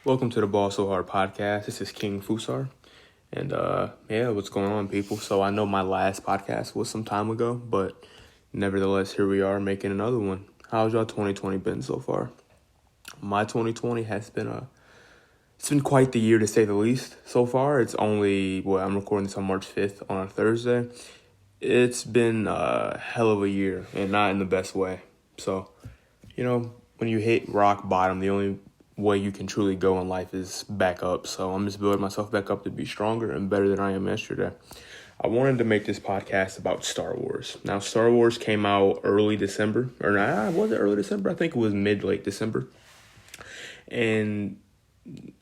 Welcome to the Ball So Hard podcast. This is King Fusar. And what's going on, people? So I know my last podcast was some time ago, but nevertheless, here we are making another one. How's y'all 2020 been so far? My 2020 has been it's been quite the year to say the least. So far, it's only, I'm recording this on March 5th on a Thursday. It's been a hell of a year and not in the best way. So, when you hit rock bottom, the only way you can truly go in life is back up. So I'm just building myself back up to be stronger and better than I am yesterday. I wanted to make this podcast about Star Wars. Now, Star Wars came out early December, or not, was it early December? I think it was late December. And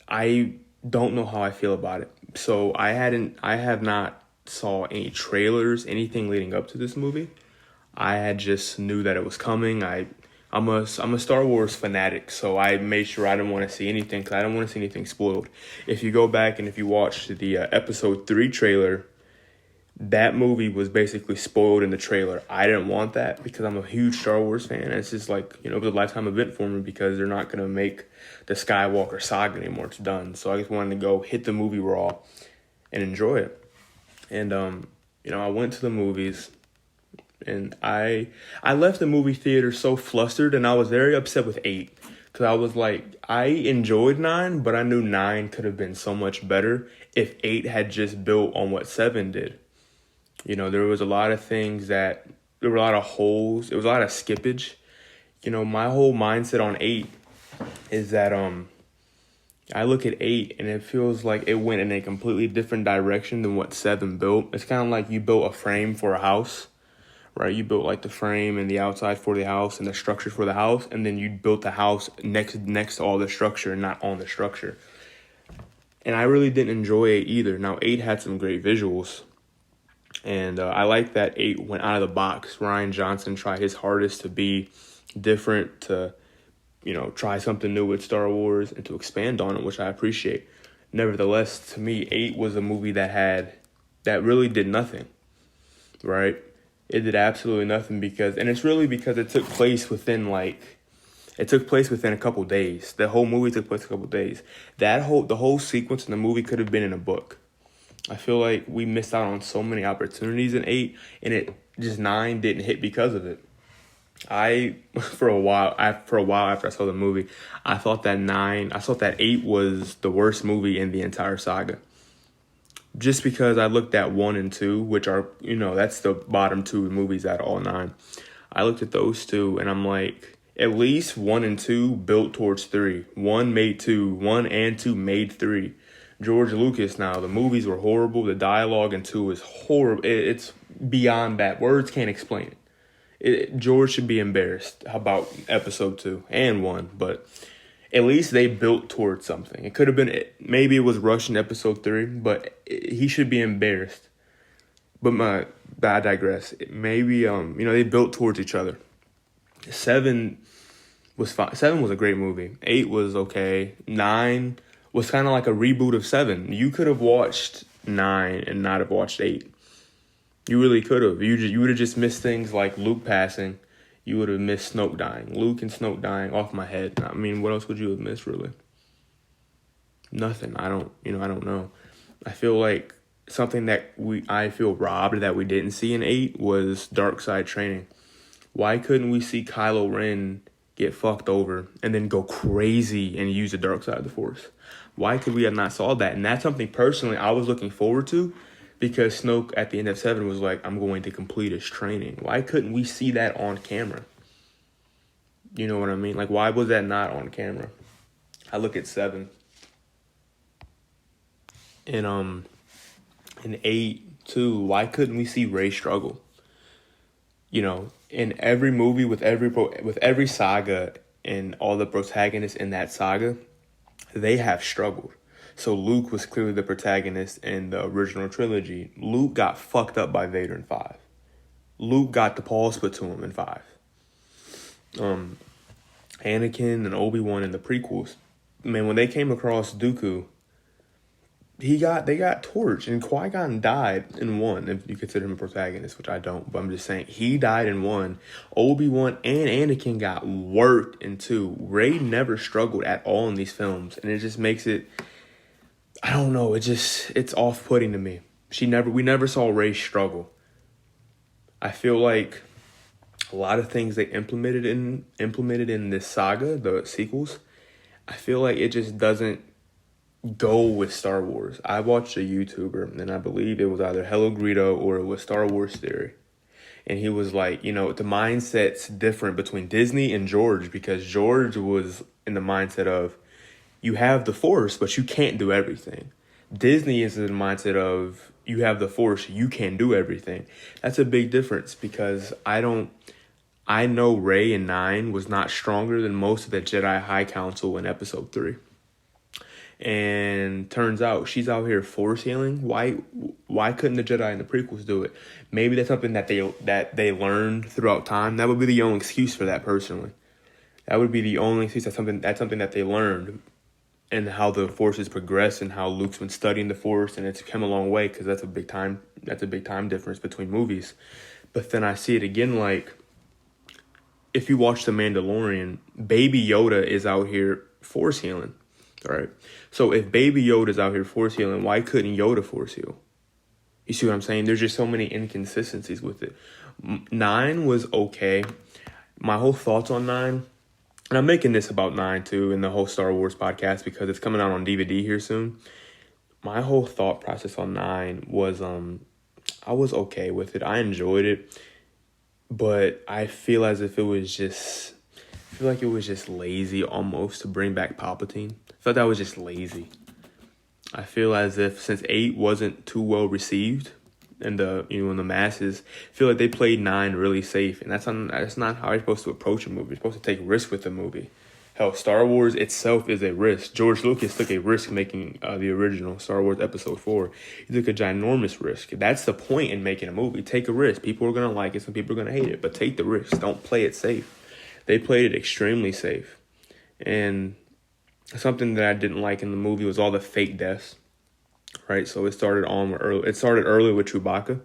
I don't know how I feel about it. So I have not saw any trailers, anything leading up to this movie. I had just knew that it was coming. I'm a Star Wars fanatic, so I made sure I didn't want to see anything because I don't want to see anything spoiled. If you go back and if you watch the episode 3 trailer, that movie was basically spoiled in the trailer. I didn't want that because I'm a huge Star Wars fan. And it's just like, it was a lifetime event for me because they're not going to make the Skywalker saga anymore. It's done. So I just wanted to go hit the movie raw and enjoy it. And, I went to the movies. And I left the movie theater so flustered, and I was very upset with 8. Because I was like, I enjoyed 9, but I knew 9 could have been so much better if 8 had just built on what 7 did. There was a lot of things there were a lot of holes. There was a lot of skippage. My whole mindset on 8 is that I look at 8 and it feels like it went in a completely different direction than what 7 built. It's kind of like you built a frame for a house. Right, you built like the frame and the outside for the house and the structure for the house, and then you built the house next to all the structure and not on the structure. And I really didn't enjoy 8 either. Now 8 had some great visuals, and I like that 8 went out of the box. Rian Johnson tried his hardest to be different, to try something new with Star Wars and to expand on it, which I appreciate. Nevertheless, to me, 8 was a movie that really did nothing. Right. It did absolutely nothing because it took place within a couple days. The whole movie took place a couple days. The whole sequence in the movie could have been in a book. I feel like we missed out on so many opportunities in 8, and 9 didn't hit because of it. For a while after I saw the movie, I thought that 8 was the worst movie in the entire saga. Just because I looked at 1 and 2, which are, that's the bottom 2 movies out of all 9. I looked at those 2 and I'm like, at least 1 and 2 built towards 3. 1 made 2. 1 and 2 made 3. George Lucas, now, the movies were horrible. The dialogue in 2 is horrible. It's beyond that. Words can't explain it. George should be embarrassed about episode 2 and 1, but at least they built towards something. It could have been, maybe it was rushed in episode 3, but he should be embarrassed. But I digress. Maybe, they built towards each other. 7 was fine. 7 was a great movie. 8 was okay. 9 was kind of like a reboot of 7. You could have watched 9 and not have watched 8. You really could have. You would have just missed things like Luke passing. You would have missed Snoke dying. Luke and Snoke dying off my head. I mean, what else would you have missed, really? Nothing. I don't know. I feel like something that I feel robbed that we didn't see in 8 was dark side training. Why couldn't we see Kylo Ren get fucked over and then go crazy and use the dark side of the Force? Why could we have not saw that? And that's something personally I was looking forward to, because Snoke at the end of 7 was like, I'm going to complete his training. Why couldn't we see that on camera? You know what I mean? Like, why was that not on camera? I look at 7. In 8 too, why couldn't we see Rey struggle? In every movie with every saga and all the protagonists in that saga, they have struggled. So Luke was clearly the protagonist in the original trilogy. Luke got fucked up by Vader in 5. Luke got the paws put to him in 5. Anakin and Obi-Wan in the prequels. Man, when they came across Dooku, they got torched, and Qui-Gon died in one, if you consider him a protagonist, which I don't, but I'm just saying he died in one. Obi-Wan and Anakin got worked in two. Rey never struggled at all in these films, and it just makes it, I don't know, it's off-putting to me. We never saw Rey struggle. I feel like a lot of things they implemented in this saga, the sequels, I feel like it just doesn't go with Star Wars. I watched a YouTuber, and I believe it was either Hello Greedo or it was Star Wars Theory. And he was like, the mindset's different between Disney and George, because George was in the mindset of, you have the Force, but you can't do everything. Disney is in the mindset of, you have the Force, you can do everything. That's a big difference, because I know Rey in 9 was not stronger than most of the Jedi High Council in Episode 3. And turns out she's out here force healing. Why couldn't the Jedi in the prequels do it? Maybe that's something that they learned throughout time. That would be the only excuse for that, personally. That would be the only excuse. That's something that they learned, and how the Force has progressed, and how Luke's been studying the Force, and it's come a long way, because that's a big time difference between movies. But then I see it again, like, if you watch The Mandalorian, Baby Yoda is out here force healing. All right. So if Baby Yoda is out here force healing, why couldn't Yoda force heal? You see what I'm saying? There's just so many inconsistencies with it. 9 was okay. My whole thoughts on 9, and I'm making this about 9 too in the whole Star Wars podcast, because it's coming out on DVD here soon. My whole thought process on 9 was I was okay with it. I enjoyed it. But I feel as if it was just, lazy almost to bring back Palpatine. I felt that was just lazy. I feel as if since 8 wasn't too well received in the masses, I feel like they played 9 really safe, and that's not how you're supposed to approach a movie. You're supposed to take risks with the movie. Hell, Star Wars itself is a risk. George Lucas took a risk making the original Star Wars Episode 4. He took a ginormous risk. That's the point in making a movie. Take a risk. People are gonna like it, some people are gonna hate it, but take the risk. Don't play it safe. They played it extremely safe, and something that I didn't like in the movie was all the fake deaths, right? So it started early. It started early with Chewbacca.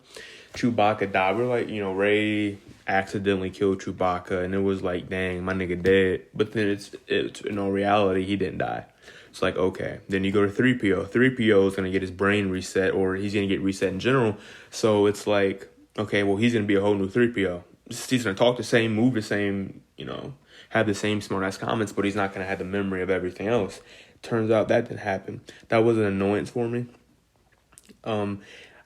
Chewbacca died. We're like, Rey accidentally killed Chewbacca, and it was like, dang, my nigga dead. But then it's in all reality, he didn't die. It's like, okay. Then you go to 3PO. 3PO is going to get his brain reset, or he's going to get reset in general. So it's like, okay, well, he's going to be a whole new 3PO. He's going to talk the same, move the same, have the same smart-ass comments, but he's not going to have the memory of everything else. Turns out that didn't happen. That was an annoyance for me.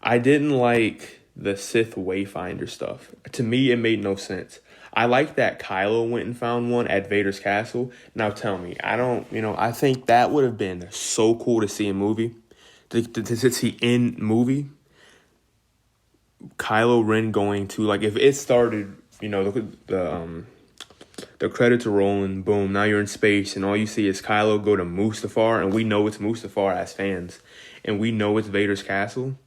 I didn't like the Sith Wayfinder stuff. To me, it made no sense. I like that Kylo went and found one at Vader's castle. Now tell me, I think that would have been so cool to see in movie. To see in movie. Kylo Ren going to, like, if it started, the credits are rolling, boom, now you're in space, and all you see is Kylo go to Mustafar, and we know it's Mustafar as fans, and we know it's Vader's castle.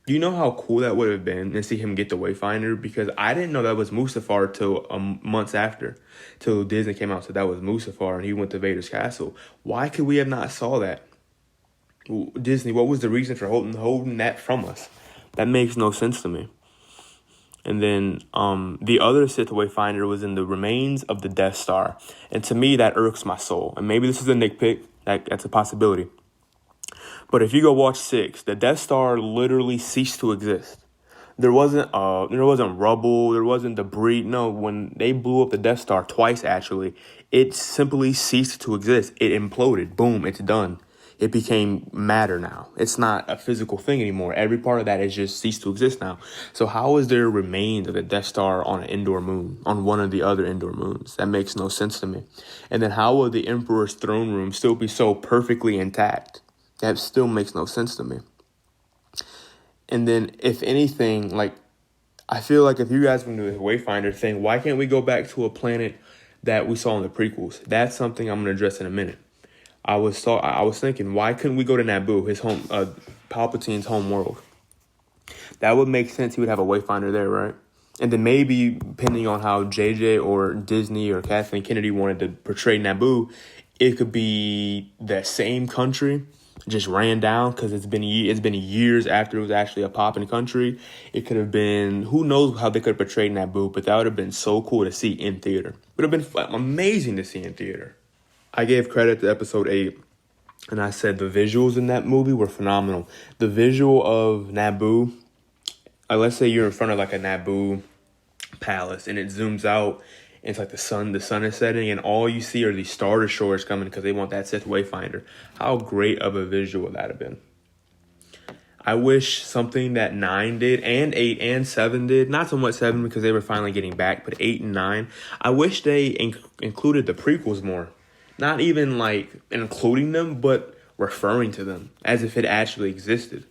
Do you know how cool that would have been to see him get the Wayfinder? Because I didn't know that was Mustafar till months after, till Disney came out, so that was Mustafar, and he went to Vader's castle. Why could we have not saw that? Disney, what was the reason for holding that from us? That makes no sense to me. And then the other Sith Wayfinder was in the remains of the Death Star. And to me, that irks my soul. And maybe this is a nitpick. That's a possibility. But if you go watch 6, the Death Star literally ceased to exist. There wasn't rubble. There wasn't debris. No, when they blew up the Death Star twice, actually, it simply ceased to exist. It imploded. Boom, it's done. It became matter now. It's not a physical thing anymore. Every part of that has just ceased to exist now. So how is there remains of the Death Star on an indoor moon, on one of the other indoor moons? That makes no sense to me. And then how will the Emperor's throne room still be so perfectly intact? That still makes no sense to me. And then, if anything, like, I feel like if you guys want to do this Wayfinder thing, why can't we go back to a planet that we saw in the prequels? That's something I'm going to address in a minute. I was thinking, why couldn't we go to Naboo, his home, Palpatine's home world? That would make sense. He would have a Wayfinder there, right? And then maybe, depending on how JJ or Disney or Kathleen Kennedy wanted to portray Naboo, it could be that same country, just ran down because it's been years after it was actually a popping country. It could have been, who knows how they could have portrayed Naboo, but that would have been so cool to see in theater. Would have been amazing to see in theater. I gave credit to episode 8, and I said the visuals in that movie were phenomenal. The visual of Naboo, let's say you're in front of like a Naboo palace, and it zooms out, and it's like the sun is setting, and all you see are these Star Destroyers coming because they want that Sith Wayfinder. How great of a visual would that have been? I wish something that 9 did, and 8 and 7 did, not so much 7 because they were finally getting back, but 8 and 9, I wish they included the prequels more. Not even like including them, but referring to them as if it actually existed.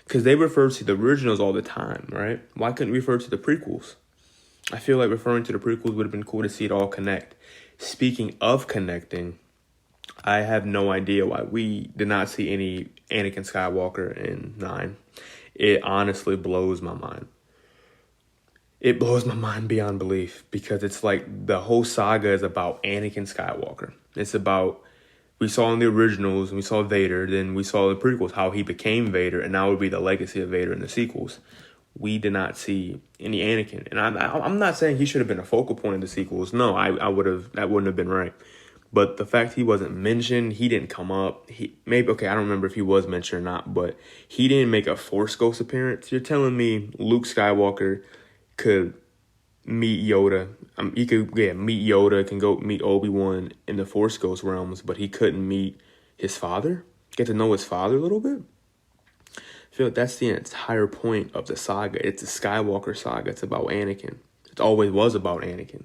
Because they refer to the originals all the time, right? Why couldn't we refer to the prequels? I feel like referring to the prequels would have been cool to see it all connect. Speaking of connecting, I have no idea why we did not see any Anakin Skywalker in 9. It honestly blows my mind. It blows my mind beyond belief because it's like the whole saga is about Anakin Skywalker. It's about, we saw in the originals, we saw Vader, then we saw the prequels, how he became Vader, and now it would be the legacy of Vader in the sequels. We did not see any Anakin. And I'm not saying he should have been a focal point in the sequels. No, that wouldn't have been right. But the fact he wasn't mentioned, he didn't come up. I don't remember if he was mentioned or not, but he didn't make a Force Ghost appearance. You're telling me Luke Skywalker could meet Yoda. Meet Yoda, can go meet Obi-Wan in the Force Ghost realms, but he couldn't meet his father? Get to know his father a little bit? I feel like that's the entire point of the saga. It's the Skywalker saga. It's about Anakin. It always was about Anakin.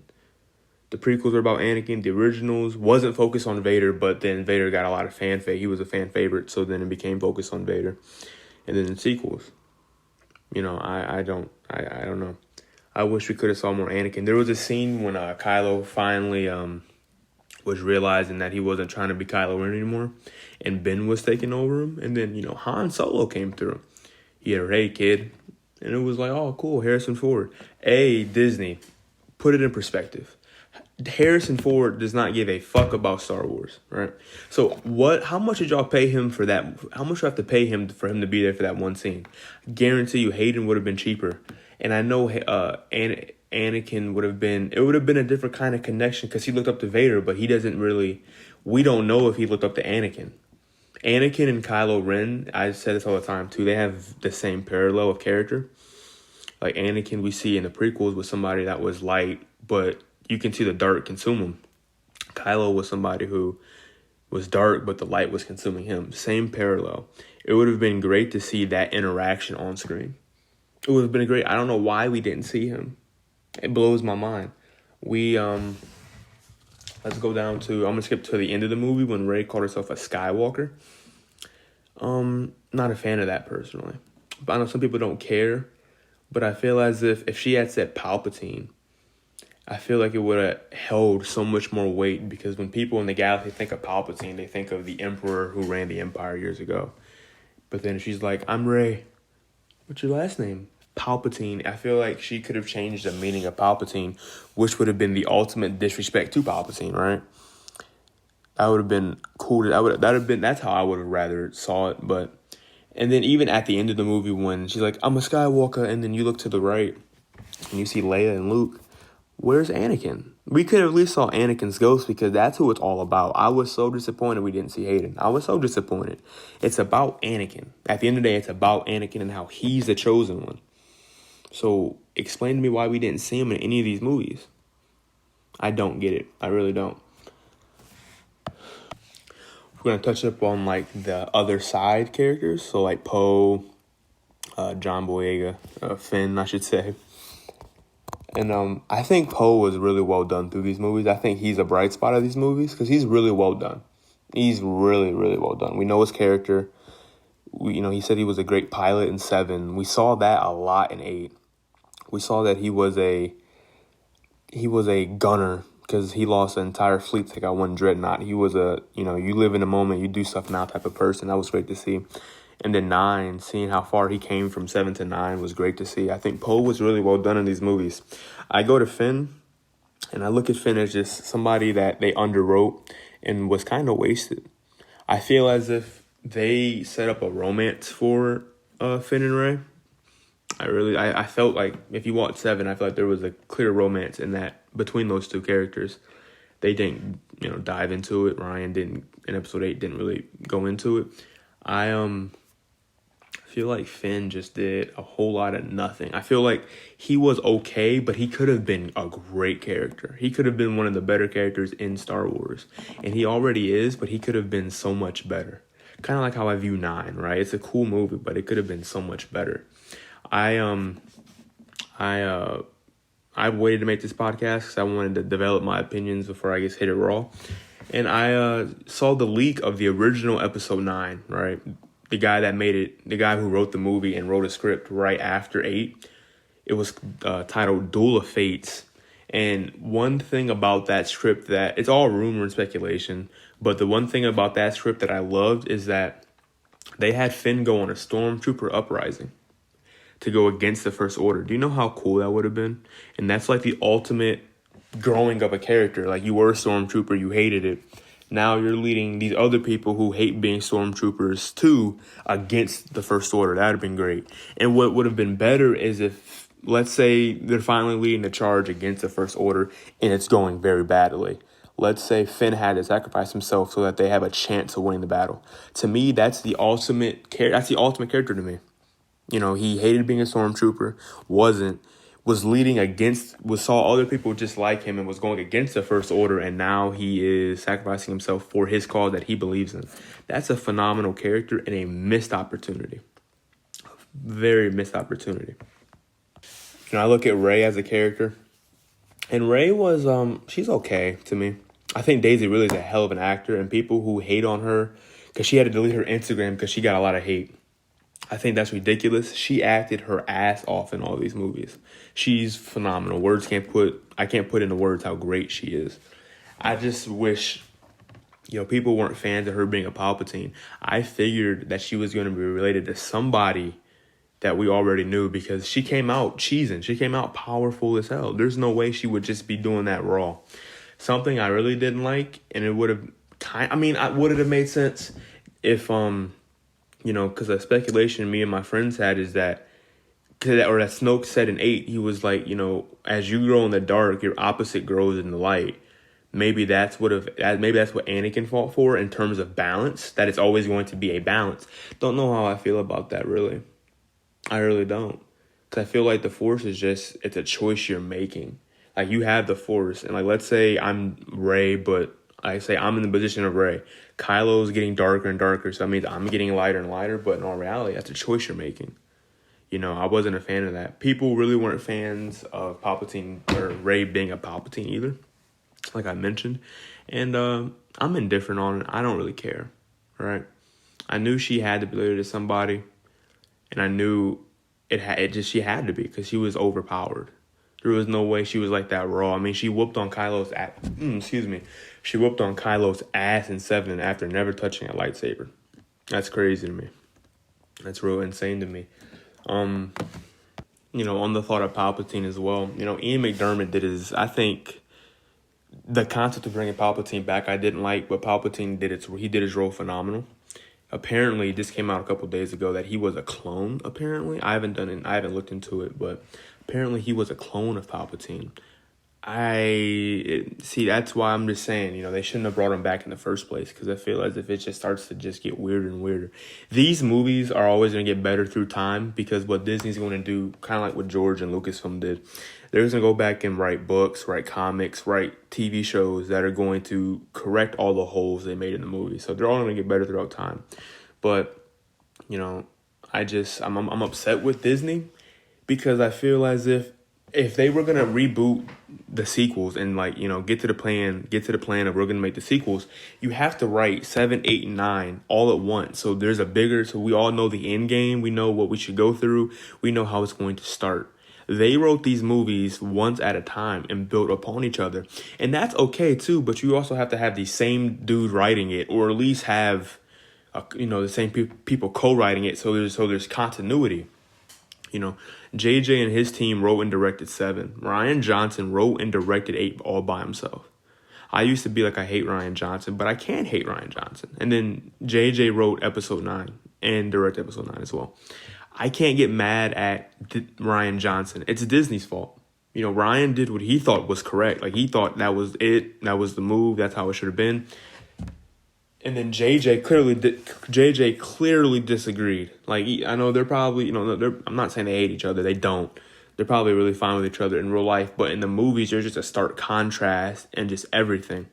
The prequels were about Anakin. The originals wasn't focused on Vader, but then Vader got a lot of fan favorite. He was a fan favorite, so then it became focused on Vader. And then the sequels, I don't know. I wish we could have saw more Anakin. There was a scene when Kylo finally was realizing that he wasn't trying to be Kylo Ren anymore, and Ben was taking over him. And then, Han Solo came through. He had, "Hey, kid." And it was like, oh, cool, Harrison Ford. Disney, put it in perspective. Harrison Ford does not give a fuck about Star Wars, right? So how much did y'all pay him for that? How much do I have to pay him for him to be there for that one scene? I guarantee you Hayden would have been cheaper. And I know Anakin would have been a different kind of connection because he looked up to Vader, but we don't know if he looked up to Anakin. Anakin and Kylo Ren, I say this all the time too, they have the same parallel of character. Like Anakin we see in the prequels was somebody that was light, but you can see the dark consume him. Kylo was somebody who was dark, but the light was consuming him. Same parallel. It would have been great to see that interaction on screen. It would have been great. I don't know why we didn't see him. It blows my mind. Let's go down to, I'm going to skip to the end of the movie when Rey called herself a Skywalker. Not a fan of that personally. But I know some people don't care. But I feel as if she had said Palpatine, I feel like it would have held so much more weight because when people in the galaxy think of Palpatine, they think of the Emperor who ran the Empire years ago. But then she's like, "I'm Rey. What's your last name?" Palpatine. I feel like she could have changed the meaning of Palpatine, which would have been the ultimate disrespect to Palpatine, right? That would have been cool. That's how I would have rather saw it. And then even at the end of the movie when she's like, "I'm a Skywalker," and then you look to the right and you see Leia and Luke. Where's Anakin? We could have at least saw Anakin's ghost because that's who it's all about. I was so disappointed we didn't see Hayden. I was so disappointed. It's about Anakin. At the end of the day, it's about Anakin and how he's the chosen one. So explain to me why we didn't see him in any of these movies. I don't get it. I really don't. We're going to touch up on like the other side characters. So like Poe, John Boyega, Finn, I should say. And I think Poe was really well done through these movies. I think he's a bright spot of these movies because he's really well done. He's really, really well done. We know his character. He said he was a great pilot in 7. We saw that a lot in 8. We saw that he was a gunner because he lost an entire fleet to take out one dreadnought. He was you live in the moment, you do stuff now type of person. That was great to see. And then 9, seeing how far he came from 7 to 9 was great to see. I think Poe was really well done in these movies. I go to Finn, and I look at Finn as just somebody that they underwrote and was kind of wasted. I feel as if they set up a romance for Finn and Rey. I felt like if you watch 7, I felt like there was a clear romance in that between those two characters. They didn't, dive into it. Ryan didn't in episode 8 didn't really go into it. I feel like Finn just did a whole lot of nothing. I feel like he was okay, but he could have been a great character. He could have been one of the better characters in Star Wars. And he already is, but he could have been so much better. Kind of like how I view 9, right? It's a cool movie, but it could have been so much better. I waited to make this podcast because I wanted to develop my opinions before I hit it raw. And I saw the leak of the original episode 9, right? The guy that made it, the guy who wrote the movie and wrote a script right after 8. It was titled Duel of Fates. And one thing about that script that, it's all rumor and speculation, but the one thing about that script that I loved is that they had Finn go on a stormtrooper uprising to go against the First Order. Do you know how cool that would have been? And that's like the ultimate growing up a character. Like, you were a stormtrooper, you hated it. Now you're leading these other people who hate being stormtroopers too against the First Order. That would have been great. And what would have been better is if, let's say, they're finally leading the charge against the First Order and it's going very badly. Let's say Finn had to sacrifice himself so that they have a chance of winning the battle. To me, that's the ultimate character to me. He hated being a stormtrooper, saw other people just like him and was going against the First Order, and now he is sacrificing himself for his cause that he believes in. That's a phenomenal character and a missed opportunity. Very missed opportunity. I look at Rey as a character, and Rey was, she's okay to me. I think Daisy really is a hell of an actor, and people who hate on her, because she had to delete her Instagram because she got a lot of hate. I think that's ridiculous. She acted her ass off in all these movies. She's phenomenal. I can't put into words how great she is. I just wish, people weren't fans of her being a Palpatine. I figured that she was going to be related to somebody that we already knew because she came out cheesing. She came out powerful as hell. There's no way she would just be doing that raw. Something I really didn't like, and it would have would it have made sense if because the speculation me and my friends had is that Snoke said in 8, he was like, as you grow in the dark, your opposite grows in the light. Maybe that's what Anakin fought for in terms of balance, that it's always going to be a balance. Don't know how I feel about that, really. I really don't. Because I feel like the Force is it's a choice you're making. Like, you have the Force, and like, let's say I'm Rey, but I say I'm in the position of Rey. Kylo's getting darker and darker, so that means I'm getting lighter and lighter, but in all reality, that's a choice you're making. I wasn't a fan of that. People really weren't fans of Palpatine or Rey being a Palpatine either, like I mentioned. And I'm indifferent on it. I don't really care, right? I knew she had to be related to somebody, and I knew she had to be because she was overpowered. There was no way she was like that raw. I mean, she whooped on Kylo's She whooped on Kylo's ass in 7 after never touching a lightsaber. That's crazy to me. That's real insane to me. On the thought of Palpatine as well, Ian McDiarmid I think the concept of bringing Palpatine back I didn't like, but Palpatine he did his role phenomenal. Apparently, this came out a couple days ago that he was a clone, apparently. I haven't looked into it, but apparently he was a clone of Palpatine. That's why I'm just saying, they shouldn't have brought him back in the first place, because I feel as if it just starts to just get weirder and weirder. These movies are always going to get better through time, because what Disney's going to do, kind of like what George and Lucasfilm did, they're going to go back and write books, write comics, write TV shows that are going to correct all the holes they made in the movie. So they're all going to get better throughout time. But, I'm upset with Disney, because I feel as if they were going to reboot the sequels and get to the plan of we're going to make the sequels, you have to write 7, 8, and 9 all at once. So so we all know the end game. We know what we should go through. We know how it's going to start. They wrote these movies once at a time and built upon each other. And that's okay too, but you also have to have the same dude writing it, or at least have, the same people co-writing it. So there's continuity. JJ and his team wrote and directed 7. Rian Johnson wrote and directed 8 all by himself. I used to be like, I hate Ryan Johnson, but I can't hate Ryan Johnson. And then JJ wrote episode 9 and directed episode 9 as well. I can't get mad at Ryan Johnson. It's Disney's fault. You know, Ryan did what he thought was correct. Like, he thought that was it. That was the move. That's how it should have been. And then JJ clearly disagreed. Like, I know they're probably, I'm not saying they hate each other. They don't. They're probably really fine with each other in real life. But in the movies, there's just a stark contrast and just everything.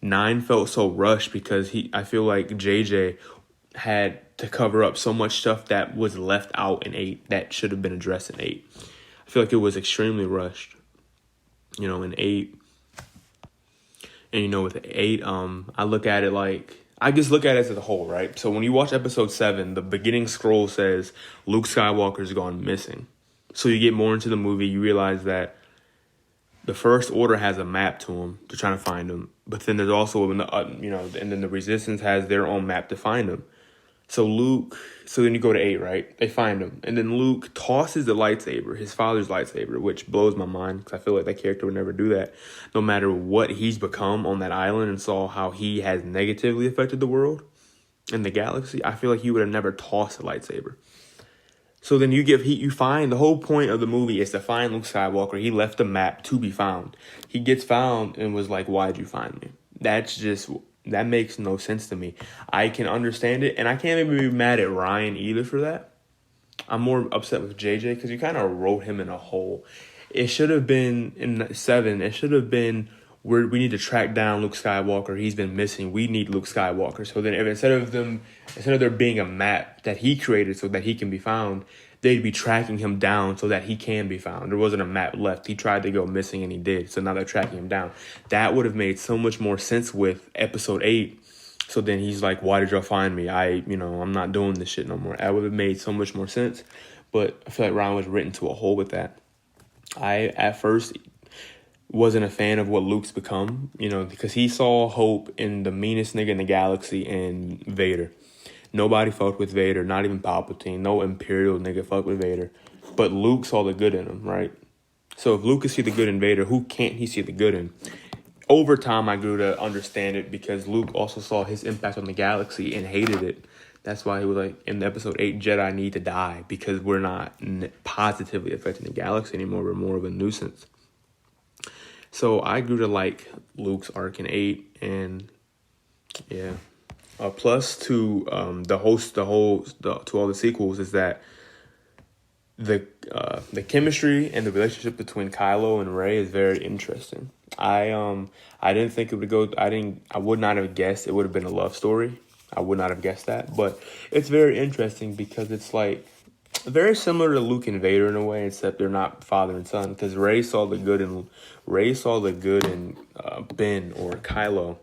9 felt so rushed because I feel like JJ had to cover up so much stuff that was left out in 8 that should have been addressed in 8. I feel like it was extremely rushed, in 8. And, with 8, I look at it like, I just look at it as a whole, right? So when you watch episode 7, the beginning scroll says Luke Skywalker's gone missing. So you get more into the movie, you realize that the First Order has a map to him to try to find him. But then there's also, and then the Resistance has their own map to find him. So then you go to 8, right? They find him. And then Luke tosses the lightsaber, his father's lightsaber, which blows my mind because I feel like that character would never do that. No matter what he's become on that island and saw how he has negatively affected the world and the galaxy, I feel like he would have never tossed a lightsaber. So then you find, the whole point of the movie is to find Luke Skywalker. He left a map to be found. He gets found and was like, why'd you find me? That makes no sense to me. I can understand it, and I can't even be mad at Ryan either for that. I'm more upset with JJ because you kind of wrote him in a hole. It should have been in 7. It should have been we need to track down Luke Skywalker. He's been missing. We need Luke Skywalker. So then, instead of there being a map that he created so that he can be found, they'd be tracking him down so that he can be found. There wasn't a map left. He tried to go missing and he did. So now they're tracking him down. That would have made so much more sense with episode 8. So then he's like, why did y'all find me? I'm not doing this shit no more. That would have made so much more sense. But I feel like Ryan was written to a hole with that. I, at first, wasn't a fan of what Luke's become, because he saw hope in the meanest nigga in the galaxy in Vader. Nobody fucked with Vader, not even Palpatine. No Imperial nigga fucked with Vader. But Luke saw the good in him, right? So if Luke can see the good in Vader, who can't he see the good in? Over time, I grew to understand it because Luke also saw his impact on the galaxy and hated it. That's why he was like, in episode 8, Jedi need to die because we're not positively affecting the galaxy anymore. We're more of a nuisance. So I grew to like Luke's arc in 8, and yeah. Plus to to all the sequels is that the chemistry and the relationship between Kylo and Rey is very interesting. I didn't think it would go. I would not have guessed it would have been a love story. I would not have guessed that, but it's very interesting because it's like very similar to Luke and Vader in a way, except they're not father and son. Because Rey saw the good in Ben or Kylo,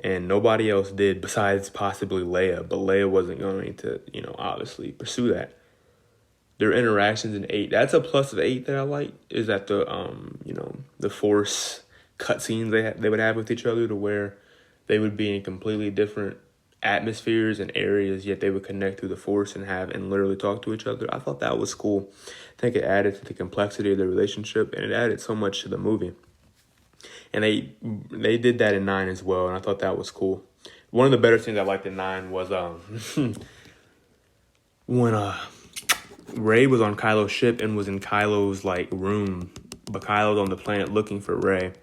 and nobody else did besides possibly Leia. But Leia wasn't going to, obviously pursue that. Their interactions in 8, that's a plus of 8 that I like, is that the Force cutscenes they would have with each other, to where they would be in completely different atmospheres and areas, yet they would connect through the Force and literally talk to each other. I thought that was cool. I think it added to the complexity of the relationship, and it added so much to the movie. And they did that in 9 as well, and I thought that was cool. One of the better things I liked in 9 was when Rey was on Kylo's ship and was in Kylo's room, but Kylo's on the planet looking for Rey.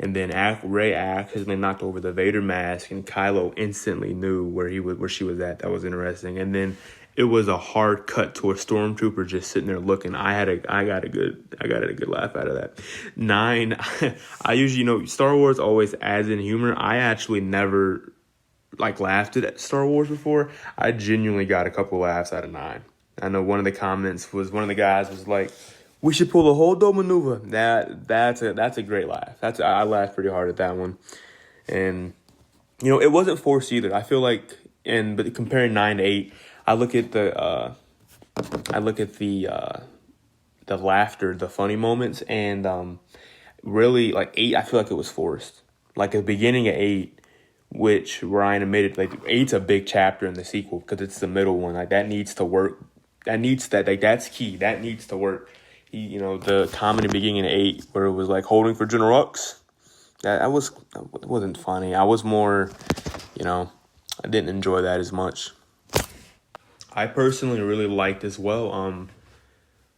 And then Rey accidentally knocked over the Vader mask, and Kylo instantly knew where she was at. That was interesting. And then it was a hard cut to a stormtrooper just sitting there looking. I got a good laugh out of that. 9, I usually, Star Wars always adds in humor. I actually never laughed at Star Wars before. I genuinely got a couple laughs out of 9. I know one of the comments was, one of the guys was like, we should pull a Holdo maneuver. That's a great laugh. I laughed pretty hard at that one. And, it wasn't forced either. I feel like, but comparing 9 to 8, I look at the laughter, the funny moments, and really 8, I feel like it was forced. Like the beginning of 8, which Ryan admitted, 8's a big chapter in the sequel because it's the middle one. That needs to work. That's key. That needs to work. The comment in the beginning of 8 where it was holding for General Hux. That wasn't funny. I was more, I didn't enjoy that as much. I personally really liked as well.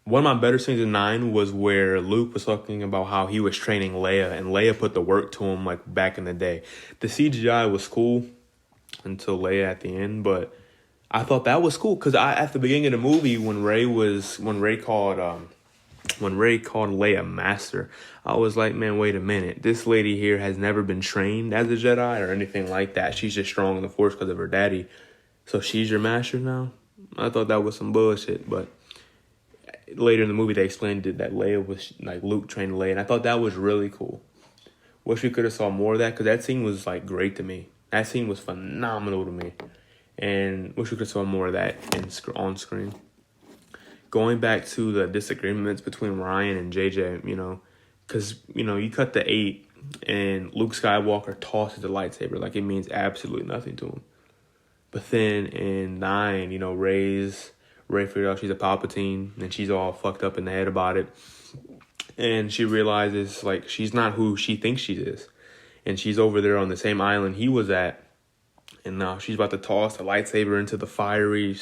One of my better scenes in 9 was where Luke was talking about how he was training Leia, and Leia put the work to him like back in the day. The CGI was cool until Leia at the end, but I thought that was cool because at the beginning of the movie when Ray called Leia master, I was like, man, wait a minute, this lady here has never been trained as a Jedi or anything like that. She's just strong in the Force because of her daddy, so she's your master now. I thought that was some bullshit, but later in the movie they explained it that Leia was like Luke trained Leia, and I thought that was really cool. Wish we could have saw more of that because that scene was like great to me. That scene was phenomenal to me, and wish we could have saw more of that on screen. Going back to the disagreements between Ryan and JJ, because you cut the 8 and Luke Skywalker tosses the lightsaber like it means absolutely nothing to him. But then in 9, Ray figured out she's a Palpatine, and she's all fucked up in the head about it. And she realizes, like, she's not who she thinks she is. And she's over there on the same island he was at. And now she's about to toss the lightsaber into the fiery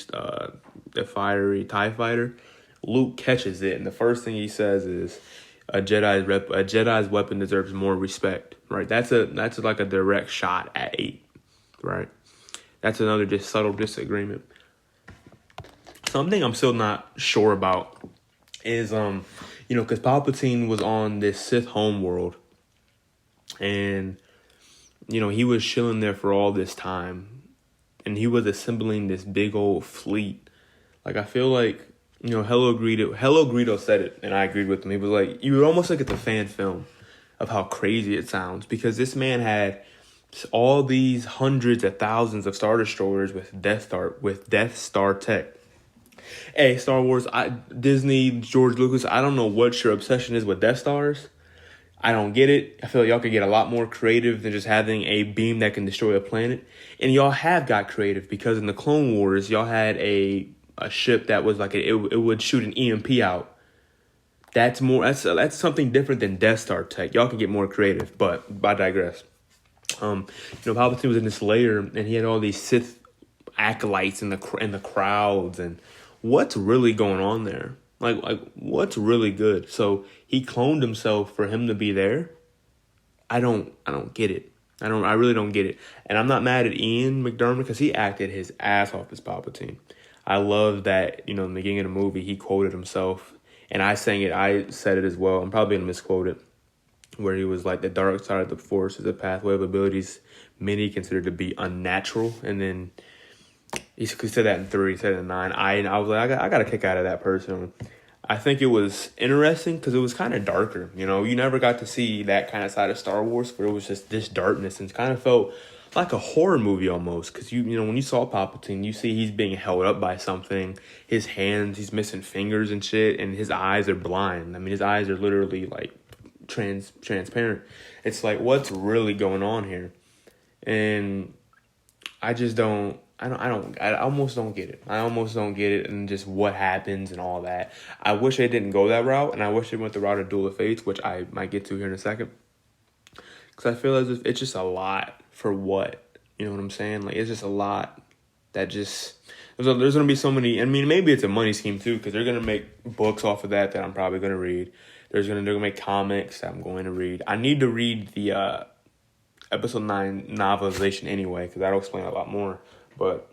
TIE fighter. Luke catches it, and the first thing he says is, a Jedi's weapon deserves more respect, right? That's like a direct shot at 8, right? That's another just subtle disagreement. Something I'm still not sure about is, because Palpatine was on this Sith homeworld, and, he was chilling there for all this time, and he was assembling this big old fleet. Like, I feel like, Hello Greedo said it, and I agreed with him. He was like, you would almost look at the fan film of how crazy it sounds, because this man had all these hundreds of thousands of Star Destroyers with Death Star tech. Hey, Star Wars, Disney, George Lucas, I don't know what your obsession is with Death Stars. I don't get it. I feel like y'all could get a lot more creative than just having a beam that can destroy a planet. And y'all have got creative because in the Clone Wars, y'all had a ship that was like it would shoot an EMP out. That's something different than Death Star tech. Y'all can get more creative, but I digress. Palpatine was in this lair, and he had all these Sith acolytes in the crowds, and what's really going on there? Like what's really good? So he cloned himself for him to be there. I don't get it. I really don't get it. And I'm not mad at Ian McDermott because he acted his ass off as Palpatine. I love that, in the beginning of the movie, he quoted himself, and I said it as well. I'm probably going to misquote it, where he was like, the dark side of the Force is a pathway of abilities many consider to be unnatural. And then he said that in 3, he said it in 9. I was like, I got a kick out of that person. I think it was interesting because it was kind of darker. You never got to see that kind of side of Star Wars, where it was just this darkness, and it kind of felt like a horror movie almost. Because when you saw Palpatine, you see he's being held up by something. His hands, he's missing fingers and shit, and his eyes are blind. I mean, his eyes are literally like transparent. It's like, what's really going on here? And I just don't. I almost don't get it. And just what happens and all that. I wish they didn't go that route, and I wish they went the route of Duel of Fates, which I might get to here in a second. Because I feel as if it's just a lot for what? You know what I'm saying? Like, it's just a lot that just... There's going to be so many... I mean, maybe it's a money scheme, too, because they're going to make books off of that I'm probably going to read. They're going to make comics that I'm going to read. I need to read the Episode 9 novelization anyway, because that'll explain a lot more. But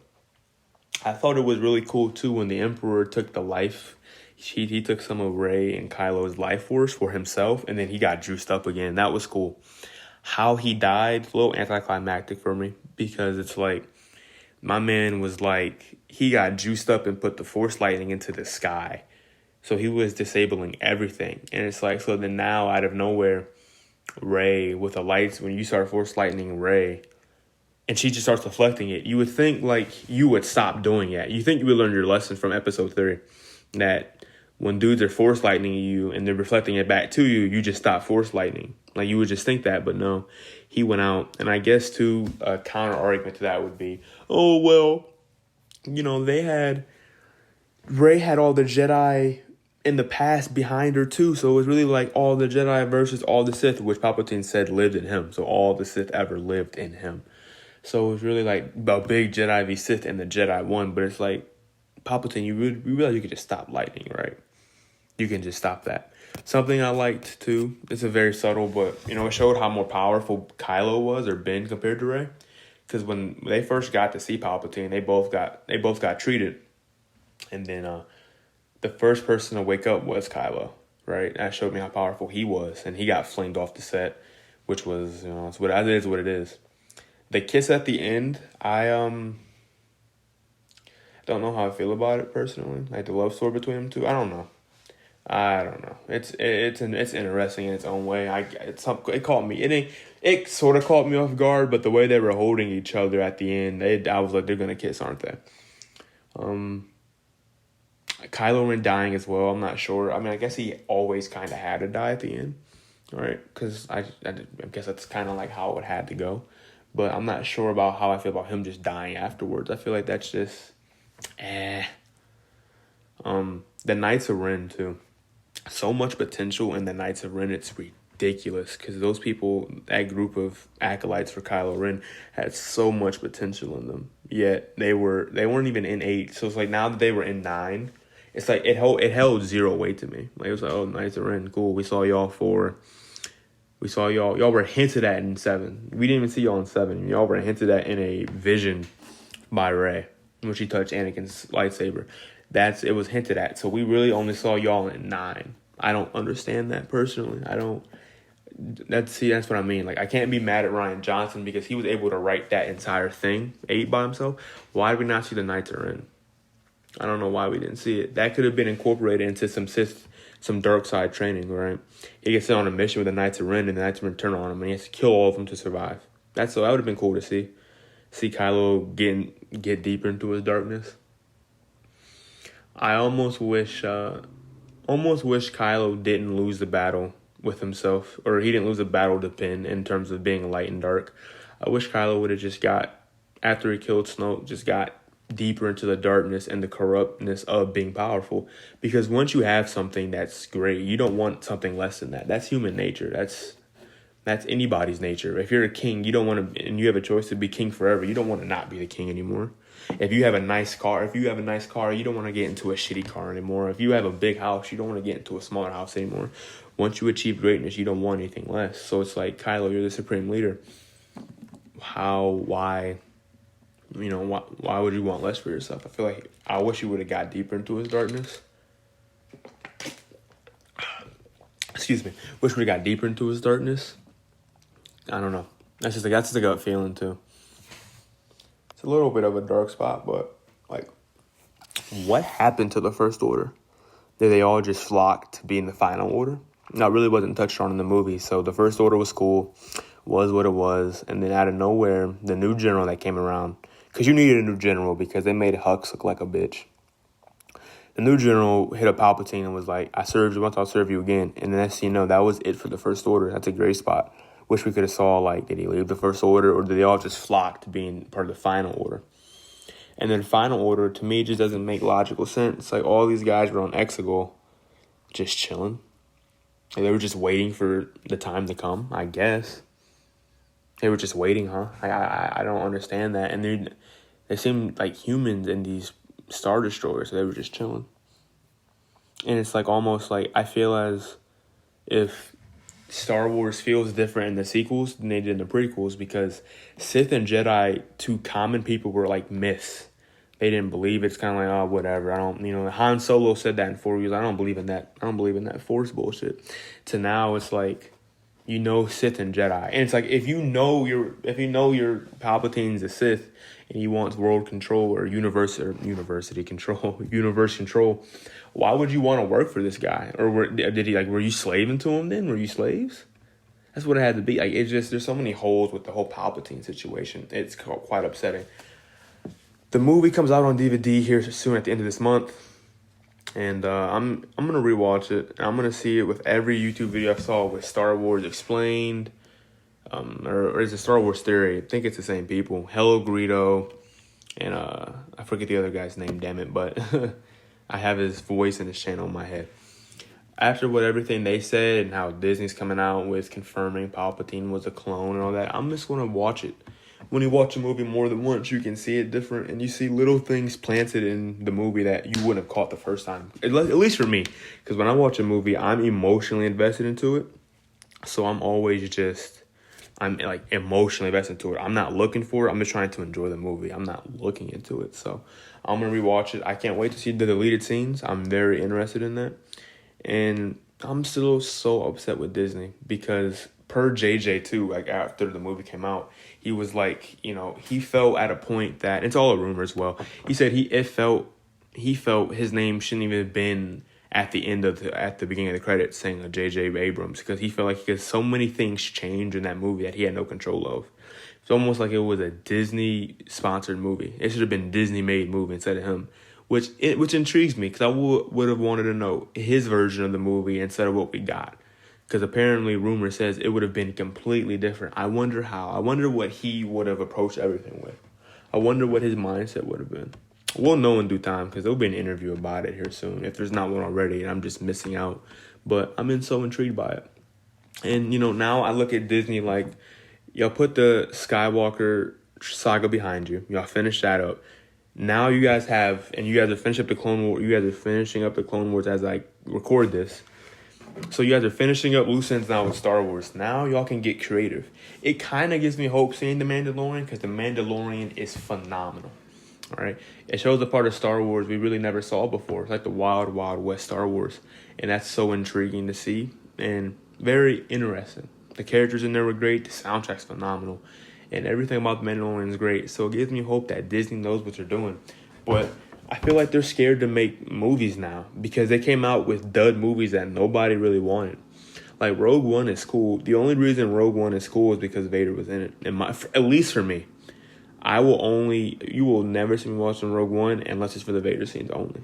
I thought it was really cool, too, when the Emperor took the life. He took some of Rey and Kylo's life force for himself, and then he got juiced up again. That was cool. How he died, a little anticlimactic for me, because it's like, my man was like, he got juiced up and put the Force lightning into the sky. So he was disabling everything. And it's like, so then now, out of nowhere, Rey, with the lights, when you start Force lightning Rey, and she just starts deflecting it, you would think, like, you would stop doing it. You think you would learn your lesson from Episode 3, that when dudes are Force lightning you and they're reflecting it back to you, you just stop Force lightning. Like, you would just think that, but no. He went out, and I guess, too, a counter-argument to that would be, oh, well, Rey had all the Jedi in the past behind her too. So it was really like all the Jedi versus all the Sith, which Palpatine said lived in him. So all the Sith ever lived in him. So it was really like a big Jedi v Sith, and the Jedi won. But it's like, Palpatine, you realize you could just stop lightning, right? You can just stop that. Something I liked too, it's a very subtle, but it showed how more powerful Kylo was, or Ben, compared to Rey. Because when they first got to see Palpatine, they both got treated, and then the first person to wake up was Kylo, right? That showed me how powerful he was, and he got flamed off the set, which was, it's what it is. What it is. The kiss at the end, I don't know how I feel about it personally. Like the love story between them two, I don't know. It's interesting in its own way. It caught me. It sort of caught me off guard, but the way they were holding each other at the end, I was like, they're gonna kiss, aren't they? Kylo Ren dying as well. I'm not sure. I mean, I guess he always kind of had to die at the end, right? Because I guess that's kind of like how it had to go. But I'm not sure about how I feel about him just dying afterwards. I feel like that's just, The Knights of Ren too. So much potential in the Knights of Ren, it's ridiculous, because those people, that group of acolytes for Kylo Ren, had so much potential in them. Yet they weren't even in 8. So it's like, now that they were in 9, it's like it held zero weight to me. Like, it was like, oh, Knights of Ren, cool. We saw y'all y'all were hinted at in 7. We didn't even see y'all in 7. Y'all were hinted at in a vision by Rey when she touched Anakin's lightsaber. It was hinted at. So we really only saw y'all in 9. I don't understand that personally. That's what I mean. Like, I can't be mad at Rian Johnson because he was able to write that entire thing, 8, by himself. Why did we not see the Knights of Ren? I don't know why we didn't see it. That could have been incorporated into some dark side training, right? He gets sent on a mission with the Knights of Ren, and the Knights of Ren turn on him, and he has to kill all of them to survive. That would have been cool to see. See Kylo get deeper into his darkness. I almost wish Kylo didn't lose the battle with himself, or he didn't lose the battle to Ben in terms of being light and dark. I wish Kylo would have just after he killed Snoke, just got deeper into the darkness and the corruptness of being powerful. Because once you have something that's great, you don't want something less than that. That's human nature. That's anybody's nature. If you're a king, you don't want to, and you have a choice to be king forever, you don't want to not be the king anymore. If you have a nice car, you don't want to get into a shitty car anymore. If you have a big house, you don't want to get into a smaller house anymore. Once you achieve greatness, you don't want anything less. So it's like, Kylo, you're the supreme leader. Why would you want less for yourself? I feel like I wish you would have got deeper into his darkness. Excuse me. Wish we got deeper into his darkness. I don't know. That's just a gut feeling too. It's a little bit of a dark spot, but like, what happened to the First Order? Did they all just flock to be in the Final Order? No, it really wasn't touched on in the movie. So the First Order was cool, was what it was, and then out of nowhere, the new general that came around, because you needed a new general because they made Hux look like a bitch. The new general hit up Palpatine and was like, I served you once, I'll serve you again. And then next thing you know, that was it for the First Order. That's a great spot. Wish we could have saw, like, did he leave the First Order, or did they all just flock to being part of the Final Order? And then Final Order, to me, just doesn't make logical sense. Like, all these guys were on Exegol just chilling. Like, they were just waiting for the time to come, I guess. They were just waiting, huh? I don't understand that. And they seemed like humans in these Star Destroyers, so they were just chilling. And it's like, almost like, I feel as if Star Wars feels different in the sequels than they did in the prequels, because Sith and Jedi, to common people, were like myths. They didn't believe. It's kind of like, oh, whatever. Han Solo said that in 4 years. I don't believe in that. I don't believe in that Force bullshit. To now, it's like, Sith and Jedi. And it's like, if you know your Palpatine's a Sith and he wants world control or universe control, why would you want to work for this guy? Or were you slaving to him then? Were you slaves? That's what it had to be. Like, it's just, there's so many holes with the whole Palpatine situation. It's quite upsetting. The movie comes out on DVD here soon at the end of this month. And I'm going to rewatch it. I'm going to see it with every YouTube video I saw with Star Wars Explained. Or is it Star Wars Theory? I think it's the same people. Hello Greedo. And I forget the other guy's name, damn it. But I have his voice and his channel in my head. after what everything they said and how Disney's coming out with confirming Palpatine was a clone and all that, I'm just gonna watch it. When you watch a movie more than once, you can see it different, and you see little things planted in the movie that you wouldn't have caught the first time. At least for me, because when I watch a movie, I'm emotionally invested into it. So I'm like emotionally invested into it. I'm not looking for it. I'm just trying to enjoy the movie. I'm not looking into it. So I'm gonna rewatch it. I can't wait to see the deleted scenes. I'm very interested in that, and I'm still so upset with Disney because per JJ too, like after the movie came out, he was like, he felt at a point that it's all a rumor as well. He said he felt his name shouldn't even have been at the beginning of the credits saying JJ Abrams, because he felt like because so many things changed in that movie that he had no control of. It's almost like it was a Disney sponsored movie. It should have been Disney made movie instead of him, which intrigues me because I would have wanted to know his version of the movie instead of what we got. Because apparently rumor says it would have been completely different. I wonder how. I wonder what he would have approached everything with. I wonder what his mindset would have been. We'll know in due time because there'll be an interview about it here soon. If there's not one already and I'm just missing out. But I'm so intrigued by it. And, now I look at Disney like, y'all put the Skywalker saga behind you. Y'all finish that up. Now you guys are finishing up the Clone Wars. You guys are finishing up the Clone Wars as I record this. So you guys are finishing up loose ends now with Star Wars. Now y'all can get creative. It kind of gives me hope seeing The Mandalorian because The Mandalorian is phenomenal. All right, it shows a part of Star Wars we really never saw before. It's like the wild, wild west Star Wars, and that's so intriguing to see and very interesting. The characters in there were great. The soundtrack's phenomenal, and everything about The Mandalorian is great. So it gives me hope that Disney knows what they're doing, but I feel like they're scared to make movies now because they came out with dud movies that nobody really wanted. Like Rogue One is cool. The only reason Rogue One is cool is because Vader was in it. At least for me, you will never see me watching Rogue One unless it's for the Vader scenes only.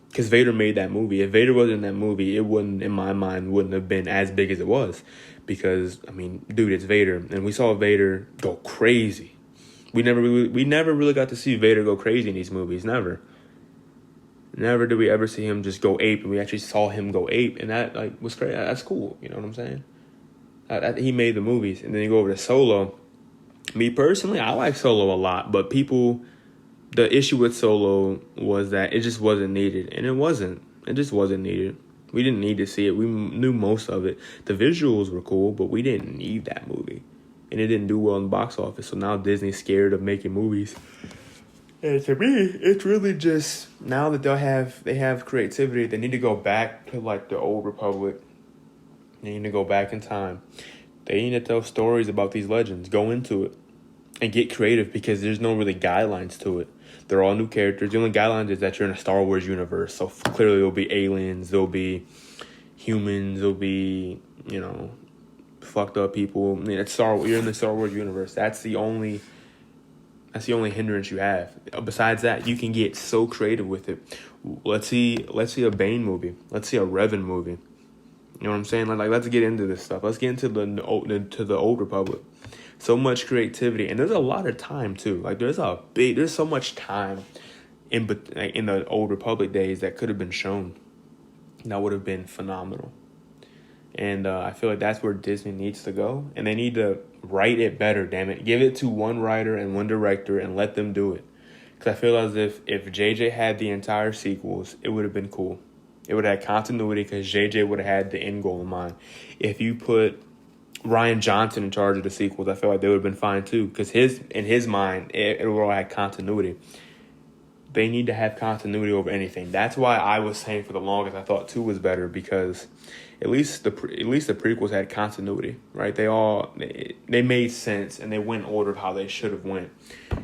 Because Vader made that movie. If Vader wasn't in that movie, it wouldn't, in my mind, wouldn't have been as big as it was. Because, dude, it's Vader. And we saw Vader go crazy. We never really got to see Vader go crazy in these movies. Never. Never did we ever see him just go ape, and we actually saw him go ape, and that was crazy. That's cool, you know what I'm saying? He made the movies, and then you go over to Solo. Me personally, I like Solo a lot, but the issue with Solo was that it just wasn't needed, and it wasn't. It just wasn't needed. We didn't need to see it. We knew most of it. The visuals were cool, but we didn't need that movie, and it didn't do well in the box office. So now Disney's scared of making movies. And to me, it's really just now that they have creativity, they need to go back to like the old Republic. They need to go back in time. They need to tell stories about these legends. Go into it and get creative because there's no really guidelines to it. They're all new characters. The only guidelines is that you're in a Star Wars universe. So clearly there'll be aliens, there'll be humans, there'll be, fucked up people. It's you're in the Star Wars universe. That's the only hindrance you have. Besides that, you can get so creative with it. Let's see a Bane movie. Let's see a Revan movie. You know what I'm saying? Like let's get into this stuff. Let's get into the old Republic. So much creativity, and there's a lot of time too. Like there's so much time in the old Republic days that could have been shown. That would have been phenomenal. And I feel like that's where Disney needs to go. And they need to write it better, damn it. Give it to one writer and one director and let them do it. Because I feel as if JJ had the entire sequels, it would have been cool. It would have had continuity because JJ would have had the end goal in mind. If you put Rian Johnson in charge of the sequels, I feel like they would have been fine too. Because in his mind, it would have had continuity. They need to have continuity over anything. That's why I was saying for the longest I thought 2 was better because at least the prequels had continuity, right? They made sense and they went in order of how they should have went.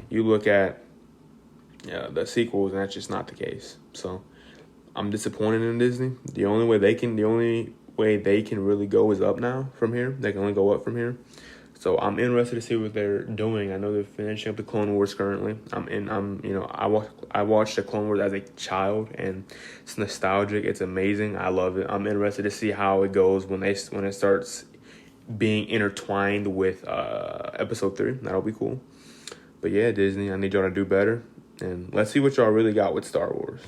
You look at the sequels and that's just not the case. So I'm disappointed in Disney. The only way they can really go is up now from here. They can only go up from here. So I'm interested to see what they're doing. I know they're finishing up the Clone Wars currently. I watched the Clone Wars as a child, and it's nostalgic. It's amazing. I love it. I'm interested to see how it goes when it starts being intertwined with Episode 3. That'll be cool. But yeah, Disney, I need y'all to do better, and let's see what y'all really got with Star Wars.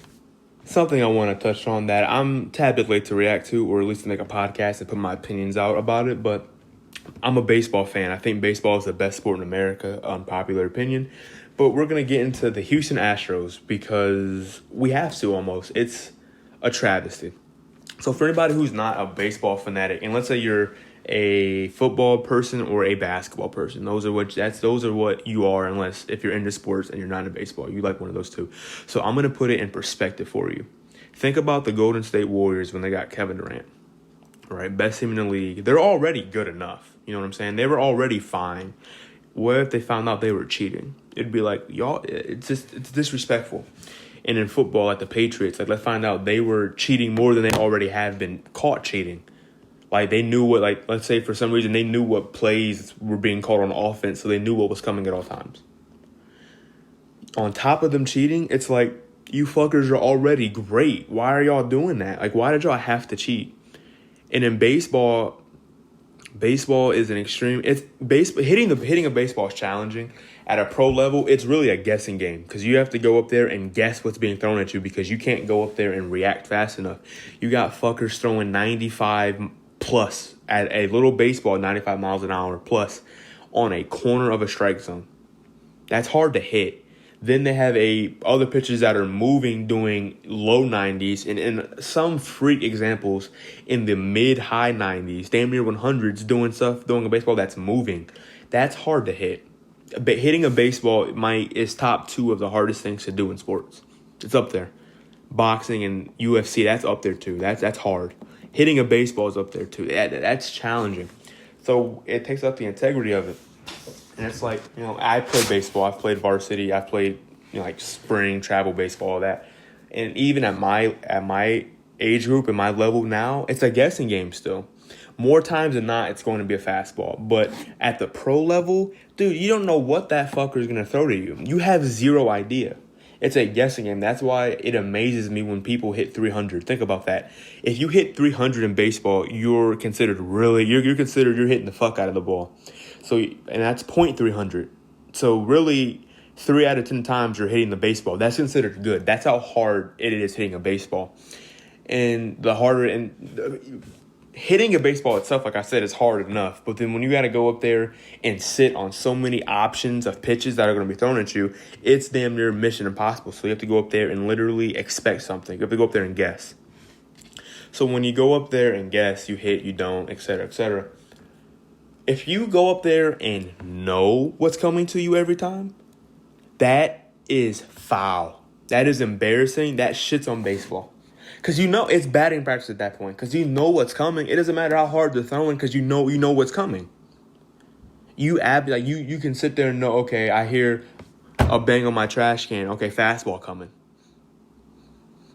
something I want to touch on that I'm tad bit late to react to, or at least to make a podcast and put my opinions out about it, but I'm a baseball fan. I think baseball is the best sport in America, unpopular opinion. But we're going to get into the Houston Astros because we have to almost. It's a travesty. So for anybody who's not a baseball fanatic, and let's say you're a football person or a basketball person, those are what you are, unless if you're into sports and you're not into baseball, you like one of those two. So I'm gonna put it in perspective for you. Think about the Golden State Warriors when they got Kevin Durant, right? Best team in the league. They're already good enough. You know what I'm saying? They were already fine. What if they found out they were cheating? It'd be like, y'all, it's disrespectful. And in football, like the Patriots, like let's find out they were cheating more than they already have been caught cheating. Like they knew what, like let's say for some reason they knew what plays were being called on offense, so they knew what was coming at all times. On top of them cheating, it's like, you fuckers are already great. Why are y'all doing that? Like, why did y'all have to cheat? And in baseball is an extreme. It's hitting a baseball is challenging. At a pro level, it's really a guessing game because you have to go up there and guess what's being thrown at you because you can't go up there and react fast enough. You got fuckers throwing 95 plus at a little baseball, 95 miles an hour plus on a corner of a strike zone. That's hard to hit. Then they have other pitchers that are moving, doing low 90s, and in some freak examples in the mid-high 90s, damn near 100s, doing a baseball that's moving. That's hard to hit. But hitting a baseball is top 2 of the hardest things to do in sports. It's up there. Boxing and UFC, that's up there too. That's hard. Hitting a baseball is up there too. That's challenging. So it takes up the integrity of it. And it's like, I played baseball. I've played varsity. I've played, like spring travel baseball, all that. And even at my age group and my level now, it's a guessing game still. More times than not, it's going to be a fastball. But at the pro level, dude, you don't know what that fucker is going to throw to you. You have zero idea. It's a guessing game. That's why it amazes me when people hit 300. Think about that. If you hit 300 in baseball, you're considered you're hitting the fuck out of the ball. So, and that's .300. So really, 3 out of 10 times you're hitting the baseball. That's considered good. That's how hard it is hitting a baseball. And hitting a baseball itself, like I said, is hard enough. But then when you got to go up there and sit on so many options of pitches that are going to be thrown at you, it's damn near mission impossible. So you have to go up there and literally expect something. You have to go up there and guess. So when you go up there and guess, you hit, you don't, et cetera, et cetera. If you go up there and know what's coming to you every time, that is foul. That is embarrassing. That shit's on baseball. Because it's batting practice at that point. Because you know what's coming. It doesn't matter how hard they're throwing because you know what's coming. You can sit there and know, okay, I hear a bang on my trash can. Okay, fastball coming.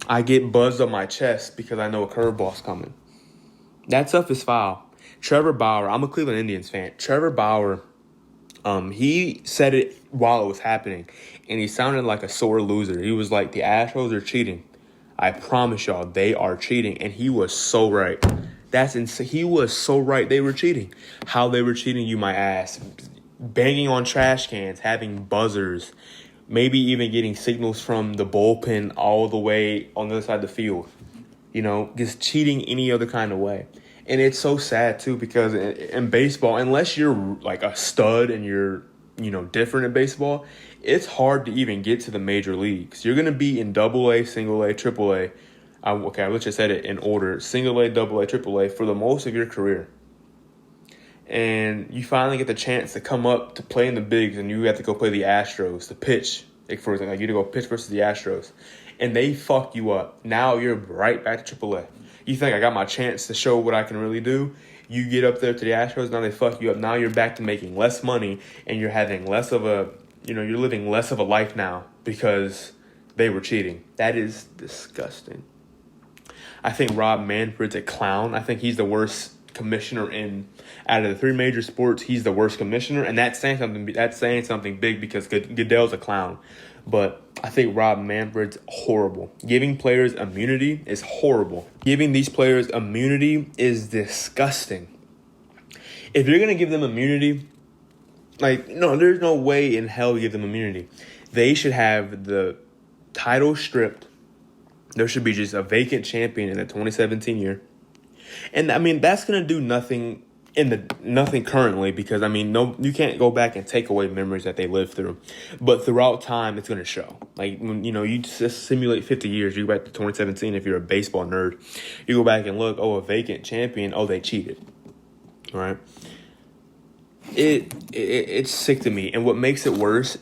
I get buzzed on my chest because I know a curveball's coming. That stuff is foul. Trevor Bauer, I'm a Cleveland Indians fan. Trevor Bauer, he said it while it was happening, and he sounded like a sore loser. He was like, the Astros are cheating. I promise y'all, they are cheating. And he was so right. That's insane. He was so right. They were cheating. How they were cheating, you might ask. Banging on trash cans, having buzzers, maybe even getting signals from the bullpen all the way on the other side of the field. Just cheating any other kind of way. And it's so sad, too, because in baseball, unless you're like a stud and you're, different in baseball, it's hard to even get to the major leagues. You're going to be in AA, single A, triple A. Let's just set it in order. Single A, double A, triple A for the most of your career. And you finally get the chance to come up to play in the bigs, and you have to go play the Astros, to pitch. For example, you to go pitch versus the Astros. And they fuck you up. Now you're right back to triple A. You think I got my chance to show what I can really do? You get up there to the Astros, now they fuck you up. Now you're back to making less money, and you're having less of a, you're living less of a life now because they were cheating. That is disgusting. I think Rob Manfred's a clown. I think he's the worst commissioner out of the 3 major sports. He's the worst commissioner, and that's saying something big because Goodell's a clown. But I think Rob Manfred's horrible. Giving players immunity is horrible. Giving these players immunity is disgusting. If you're going to give them immunity, there's no way in hell you give them immunity. They should have the title stripped. There should be just a vacant champion in the 2017 year. And I mean, that's going to do nothing nothing currently, because I mean, no, you can't go back and take away memories that they lived through. But throughout time, it's going to show. Like, when, you just simulate 50 years, you go back to 2017, if you're a baseball nerd, you go back and look, a vacant champion, they cheated. All right? It's sick to me. And what makes it worse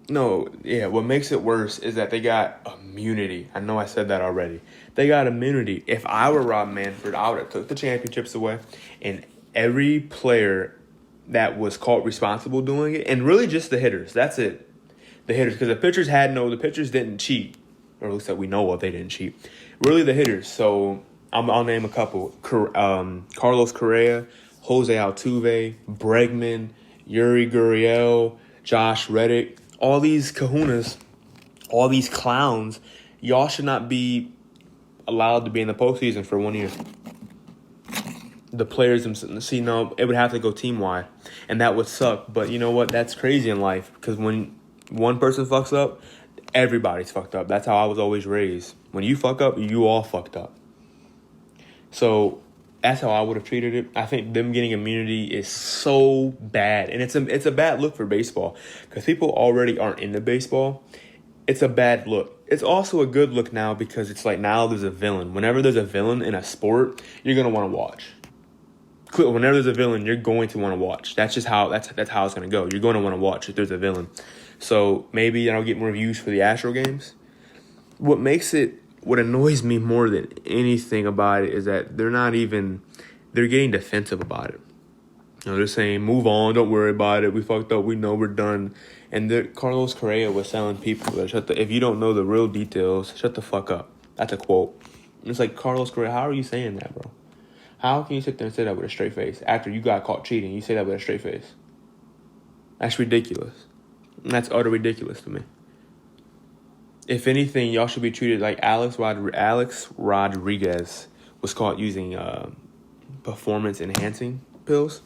is that they got immunity. I know I said that already. They got immunity. If I were Rob Manfred, I would have took the championships away, and every player that was caught responsible doing it, and really just the hitters. That's it. The hitters, because the pitchers didn't cheat, or at least that we know of, they didn't cheat. Really the hitters. So I'll name a couple. Carlos Correa, Jose Altuve, Bregman, Yuri Gurriel, Josh Reddick. All these kahunas, all these clowns, y'all should not be allowed to be in the postseason for 1 year. The players themselves, it would have to go team-wide, and that would suck. But you know what? That's crazy in life, because when one person fucks up, everybody's fucked up. That's how I was always raised. When you fuck up, you all fucked up. So that's how I would have treated it. I think them getting immunity is so bad, and it's a bad look for baseball, because people already aren't into baseball. It's a bad look. It's also a good look now, because it's like now there's a villain. Whenever there's a villain in a sport, you're gonna want to watch. Whenever there's a villain, you're going to want to watch. That's just how that's how it's gonna go. You're going to want to watch if there's a villain. So maybe I'll get more views for the Astro games. What annoys me more than anything about it is that they're getting defensive about it. They're saying, move on, don't worry about it. We fucked up. We know we're done. And Carlos Correa was telling people that if you don't know the real details, shut the fuck up. That's a quote. And it's like, Carlos Correa, how are you saying that, bro? How can you sit there and say that with a straight face? After you got caught cheating, you say that with a straight face. That's ridiculous. And that's utter ridiculous to me. If anything, y'all should be treated like Alex Rodriguez was caught using performance-enhancing pills.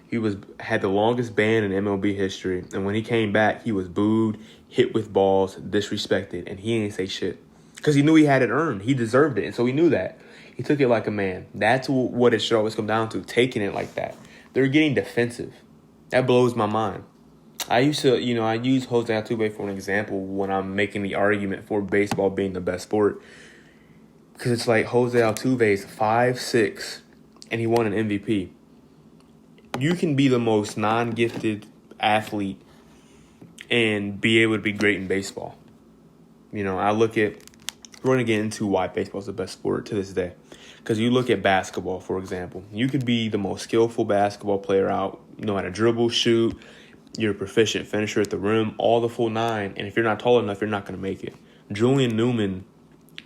He had the longest ban in MLB history, and when he came back, he was booed, hit with balls, disrespected, and he didn't say shit. Because he knew he had it earned. He deserved it, and so he knew that. He took it like a man. That's what it should always come down to, taking it like that. They're getting defensive. That blows my mind. I use Jose Altuve for an example when I'm making the argument for baseball being the best sport. Because it's like Jose Altuve is 5'6", and he won an MVP. You can be the most non-gifted athlete and be able to be great in baseball. We're going to get into why baseball is the best sport to this day. Because you look at basketball, for example. You could be the most skillful basketball player out, know how to dribble, shoot, you're a proficient finisher at the rim, all the full nine. And if you're not tall enough, you're not going to make it. Julian Newman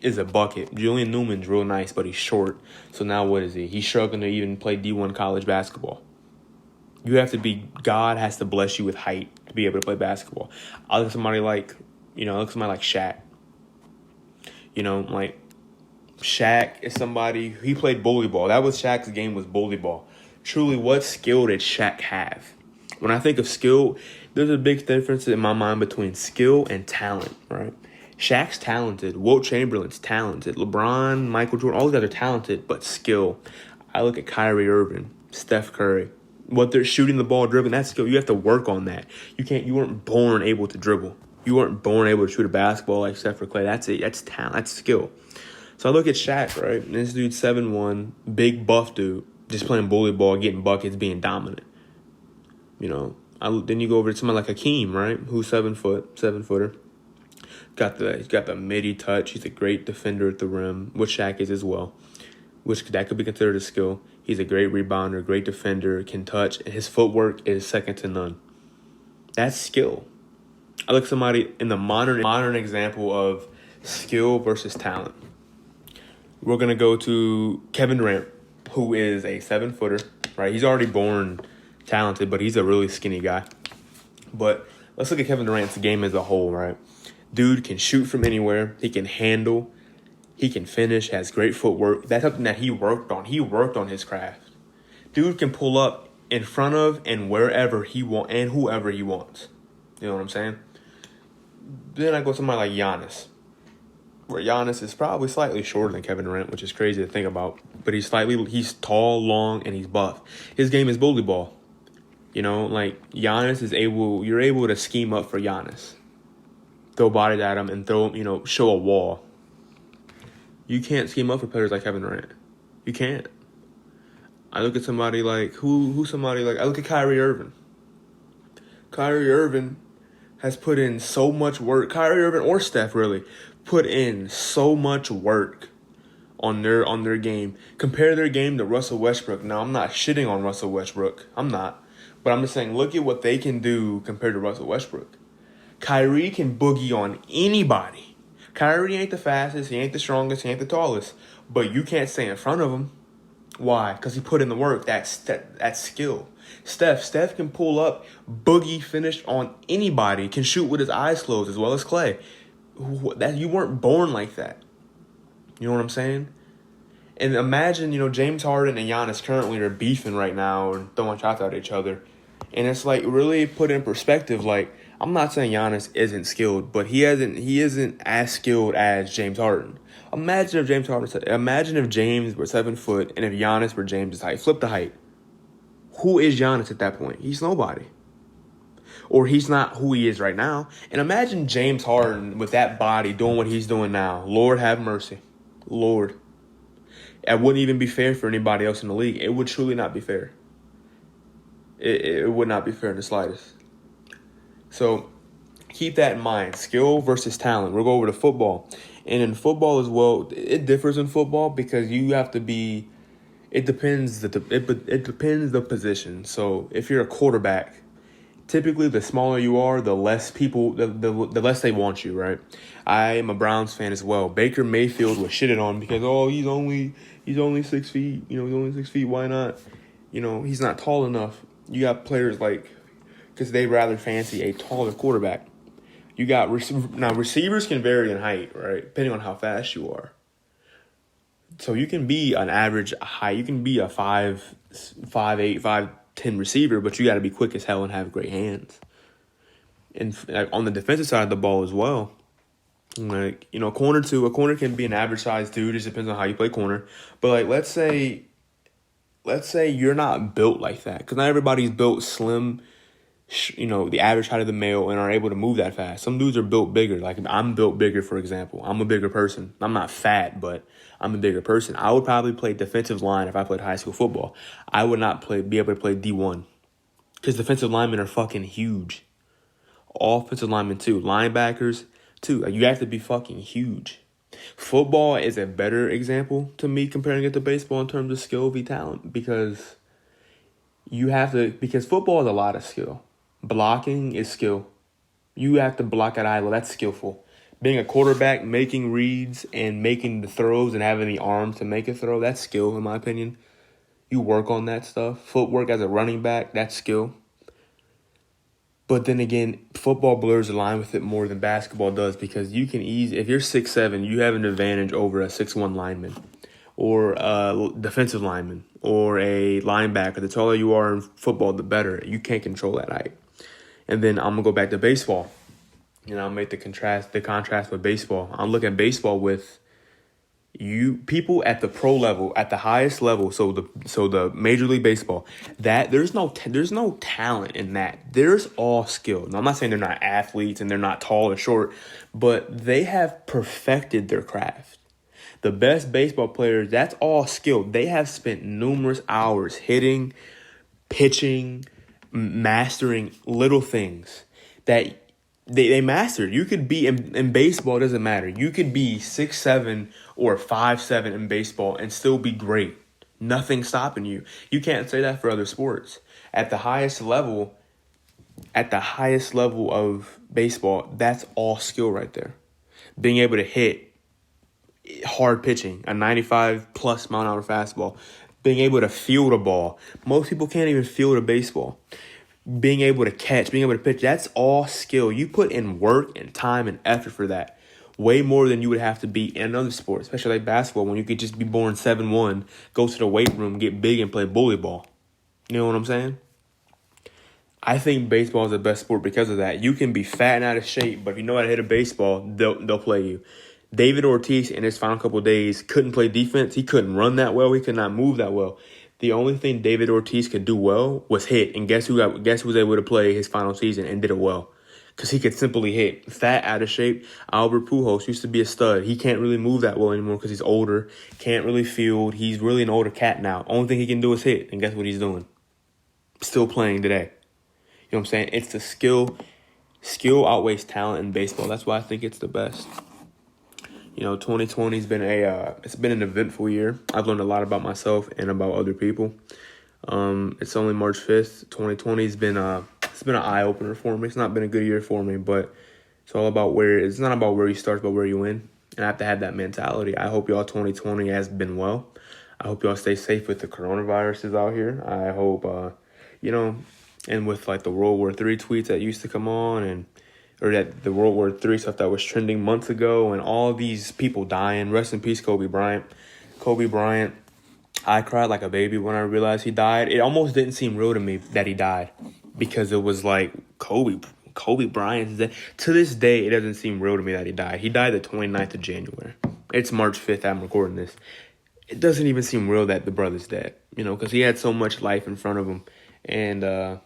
is a bucket. Julian Newman's real nice, but he's short. So now what is he? He's struggling to even play D1 college basketball. God has to bless you with height to be able to play basketball. I look at somebody like Shaq. Shaq is somebody, he played bully ball. That was Shaq's game, was bully ball. Truly, what skill did Shaq have? When I think of skill, there's a big difference in my mind between skill and talent, right? Shaq's talented. Wilt Chamberlain's talented. LeBron, Michael Jordan, all these guys are talented, but skill. I look at Kyrie Irving, Steph Curry. What they're shooting the ball, dribbling, that's skill. You have to work on that. You weren't born able to dribble. You weren't born able to shoot a basketball like Steph or Clay. That's it. That's talent. That's skill. So I look at Shaq, right? And this dude's 7'1", big buff dude, just playing bully ball, getting buckets, being dominant. Then you go over to somebody like Hakeem, right? Who's 7 footer. He's got the midi touch. He's a great defender at the rim, which Shaq is as well. That could be considered a skill. He's a great rebounder, great defender, can touch, and his footwork is second to none. That's skill. I look at somebody in the modern example of skill versus talent. We're going to go to Kevin Durant, who is a 7-footer, right? He's already born talented, but he's a really skinny guy. But let's look at Kevin Durant's game as a whole, right? Dude can shoot from anywhere. He can handle. He can finish, has great footwork. That's something that he worked on. He worked on his craft. Dude can pull up in front of and wherever he wants and whoever he wants. You know what I'm saying? Then I go to somebody like Giannis. where Giannis is probably slightly shorter than Kevin Durant, which is crazy to think about. But he's tall, long, and he's buff. His game is bully ball. You know, like Giannis you're able to scheme up for Giannis. Throw bodies at him and show a wall. You can't scheme up for players like Kevin Durant. You can't. I look at somebody like, I look at Kyrie Irving. Kyrie Irving has put in so much work. Kyrie Irving or Steph really put in so much work on their game. Compare their game to Russell Westbrook. Now, I'm not shitting on Russell Westbrook. I'm not. But I'm just saying, look at what they can do compared to Russell Westbrook. Kyrie can boogie on anybody. Kyrie ain't the fastest, he ain't the strongest, he ain't the tallest. But you can't stay in front of him. Why? Because he put in the work. That's skill. Steph can pull up, boogie, finish on anybody, can shoot with his eyes closed as well as Clay. You weren't born like that. You know what I'm saying? And imagine, James Harden and Giannis currently are beefing right now and throwing shots at each other. And it's like really put in perspective, like, I'm not saying Giannis isn't skilled, but he isn't as skilled as James Harden. Imagine if James were 7 foot and if Giannis were James' height. Flip the height. Who is Giannis at that point? He's nobody. Or he's not who he is right now. And imagine James Harden with that body doing what he's doing now. Lord have mercy. Lord. It wouldn't even be fair for anybody else in the league. It would truly not be fair. It would not be fair in the slightest. So keep that in mind. Skill versus talent. We'll go over to football. And in football as well, it differs in football because you have to be – it depends the position. So if you're a quarterback, typically the smaller you are, the less people the less they want you, right? I am a Browns fan as well. Baker Mayfield was shitted on because he's only 6 feet. He's only 6 feet. Why not? He's not tall enough. You got players like because they rather fancy a taller quarterback. You got receivers can vary in height, right? Depending on how fast you are. So you can be an average height. You can be a 5'8", 5'10" receiver, but you got to be quick as hell and have great hands. And on the defensive side of the ball as well, corner too. A corner can be an average size dude. It just depends on how you play corner. But like, let's say you're not built like that because not everybody's built slim. The average height of the male and are able to move that fast. Some dudes are built bigger. Like I'm built bigger, for example. I'm a bigger person. I'm not fat, but I'm a bigger person. I would probably play defensive line if I played high school football. I would not be able to play D1 because defensive linemen are fucking huge. Offensive linemen too. Linebackers too. You have to be fucking huge. Football is a better example to me comparing it to baseball in terms of skill v talent because football is a lot of skill. Blocking is skill. You have to block at eye level. That's skillful. Being a quarterback, making reads and making the throws and having the arms to make a throw, that's skill in my opinion. You work on that stuff. Footwork as a running back, that's skill. But then again, football blurs the line with it more than basketball does because you can if you're 6'7", you have an advantage over a 6'1" lineman or a defensive lineman or a linebacker. The taller you are in football, the better. You can't control that height. And then I'm going to go back to baseball. I'll make the contrast with baseball. I'm looking at baseball with people at the pro level, at the highest level. So the Major League Baseball, that there's no talent in that. There's all skill. Now, I'm not saying they're not athletes and they're not tall or short, but they have perfected their craft. The best baseball players, that's all skill. They have spent numerous hours hitting, pitching, mastering little things that they mastered. You could be in baseball, it doesn't matter. You could be 6'7" or 5'7" in baseball and still be great. Nothing stopping you. You can't say that for other sports. At the highest level of baseball, that's all skill right there. Being able to hit hard pitching, a 95+ mile an hour fastball, being able to field a ball. Most people can't even field a baseball. Being able to catch, being able to pitch, that's all skill. You put in work and time and effort for that. Way more than you would have to be in another sport, especially like basketball, when you could just be born 7'1", go to the weight room, get big, and play bully ball. You know what I'm saying? I think baseball is the best sport because of that. You can be fat and out of shape, but if you know how to hit a baseball, they'll play you. David Ortiz in his final couple of days couldn't play defense. He couldn't run that well. He could not move that well. The only thing David Ortiz could do well was hit. And guess who was able to play his final season and did it well? Because he could simply hit. Fat, out of shape. Albert Pujols used to be a stud. He can't really move that well anymore because he's older. Can't really field. He's really an older cat now. Only thing he can do is hit. And guess what he's doing? Still playing today. You know what I'm saying? It's the skill. Skill outweighs talent in baseball. That's why I think it's the best. 2020 has been it's been an eventful year. I've learned a lot about myself and about other people. It's only March 5th. 2020 has been it's been an eye opener for me. It's not been a good year for me, but it's all about it's not about where you start, but where you win. And I have to have that mentality. I hope y'all 2020 has been well. I hope y'all stay safe with the coronaviruses out here. I hope and with like the World War III tweets that used to come on or that the World War III stuff that was trending months ago and all these people dying. Rest in peace, Kobe Bryant. Kobe Bryant, I cried like a baby when I realized he died. It almost didn't seem real to me that he died because it was like Kobe Bryant is dead. To this day, it doesn't seem real to me that he died. He died the 29th of January. It's March 5th. I'm recording this. It doesn't even seem real that the brother's dead, because he had so much life in front of him. And,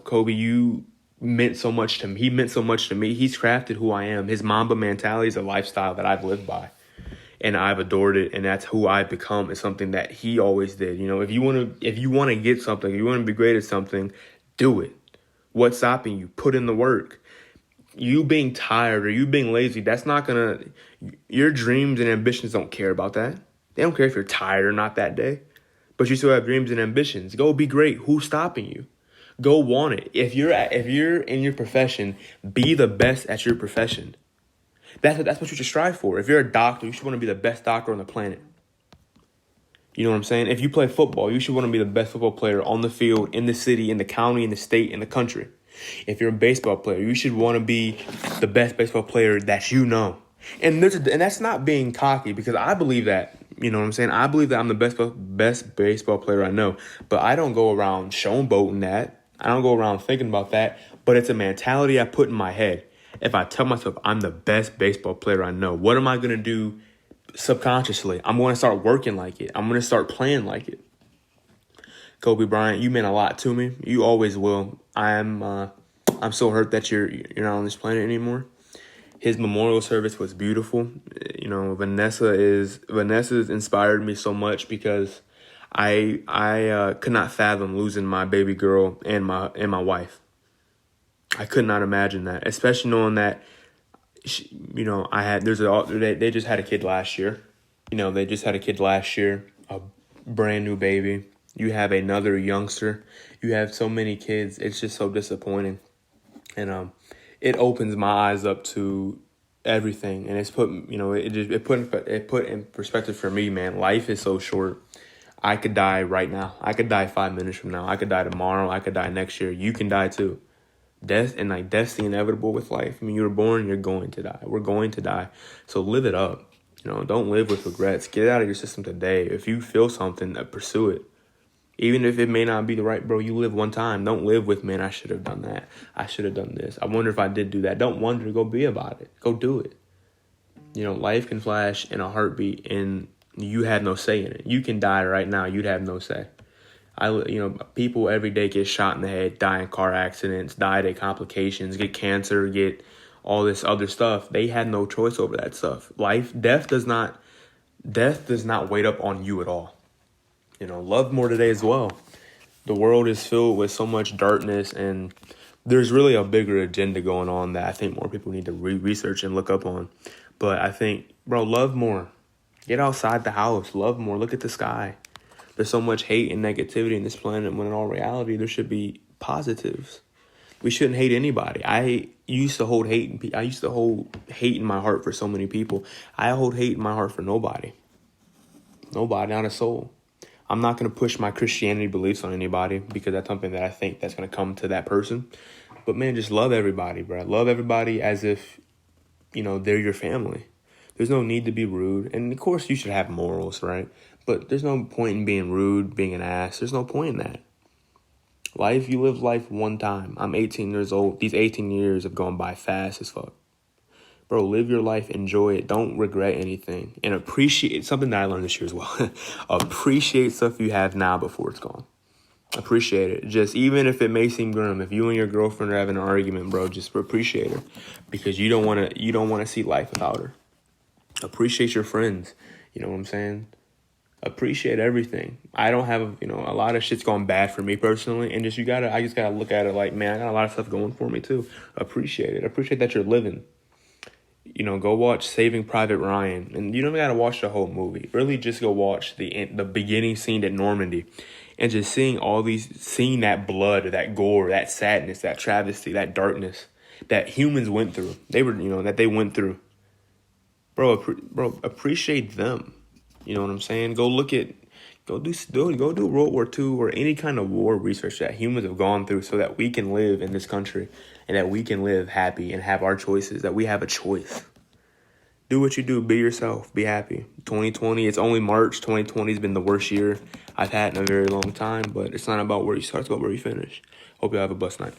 Kobe, you meant so much to me. He meant so much to me. He's crafted who I am. His Mamba mentality is a lifestyle that I've lived by. And I've adored it, and that's who I've become. It's something that he always did. If you want to get something, if you want to be great at something, do it. What's stopping you? Put in the work. You being tired or you being lazy, that's not gonna. Your dreams and ambitions don't care about that. They don't care if you're tired or not that day, but you still have dreams and ambitions. Go be great. Who's stopping you? Go want it. If you're in your profession, be the best at your profession. That's what you should strive for. If you're a doctor, you should want to be the best doctor on the planet. You know what I'm saying? If you play football, you should want to be the best football player on the field, in the city, in the county, in the state, in the country. If you're a baseball player, you should want to be the best baseball player that you know. And that's not being cocky because I believe that. You know what I'm saying? I believe that I'm the best baseball player I know. But I don't go around showboating that. I don't go around thinking about that. But it's a mentality I put in my head. If I tell myself I'm the best baseball player I know, what am I going to do subconsciously? I'm going to start working like it. I'm going to start playing like it. Kobe Bryant, you meant a lot to me. You always will. I'm so hurt that you're not on this planet anymore. His memorial service was beautiful. Vanessa's inspired me so much because I could not fathom losing my baby girl and my wife. I could not imagine that, especially knowing that, they just had a kid last year. They just had a kid last year, a brand new baby. You have another youngster. You have so many kids. It's just so disappointing. And it opens my eyes up to everything. And it's put in perspective for me, man. Life is so short. I could die right now. I could die 5 minutes from now. I could die tomorrow. I could die next year. You can die too. Death's the inevitable with life. I mean, you were born, you're going to die. We're going to die. So live it up. Don't live with regrets. Get it out of your system today. If you feel something, pursue it. Even if it may not be the right, bro, you live one time. Don't live with, man, I should have done that. I should have done this. I wonder if I did do that. Don't wonder. Go be about it. Go do it. Life can flash in a heartbeat, and you have no say in it. You can die right now. You'd have no say. People every day get shot in the head, die in car accidents, die to complications, get cancer, get all this other stuff. They had no choice over that stuff. Death does not wait up on you at all. Love more today as well. The world is filled with so much darkness, and there's really a bigger agenda going on that I think more people need to research and look up on. But I think, bro, love more. Get outside the house. Love more. Look at the sky. There's so much hate and negativity in this planet when in all reality there should be positives. We shouldn't hate anybody. I used to hold hate in my heart for so many people. I hold hate in my heart for nobody. Nobody, not a soul. I'm not going to push my Christianity beliefs on anybody because that's something that I think that's going to come to that person. But man, just love everybody, bro. Love everybody as if, they're your family. There's no need to be rude. And of course you should have morals, right? But there's no point in being rude, being an ass. There's no point in that. You live life one time. I'm 18 years old. These 18 years have gone by fast as fuck. Bro, live your life, enjoy it. Don't regret anything. And appreciate something that I learned this year as well. Appreciate stuff you have now before it's gone. Appreciate it. Just even if it may seem grim, if you and your girlfriend are having an argument, bro, just appreciate her. Because you don't wanna see life without her. Appreciate your friends. You know what I'm saying? Appreciate everything. I don't have, a lot of shit's gone bad for me personally, and I just gotta look at it like, man, I got a lot of stuff going for me too. Appreciate it. Appreciate that you're living. Go watch Saving Private Ryan, and you don't gotta watch the whole movie. Really, just go watch the beginning scene at Normandy, and just seeing that blood, that gore, that sadness, that travesty, that darkness that humans went through. That they went through. Bro, appreciate them. You know what I'm saying? Go do World War II or any kind of war research that humans have gone through so that we can live in this country and that we can live happy and have our choices, that we have a choice. Do what you do. Be yourself. Be happy. 2020, it's only March. 2020 has been the worst year I've had in a very long time, but it's not about where you start, it's about where you finish. Hope you have a blessed night.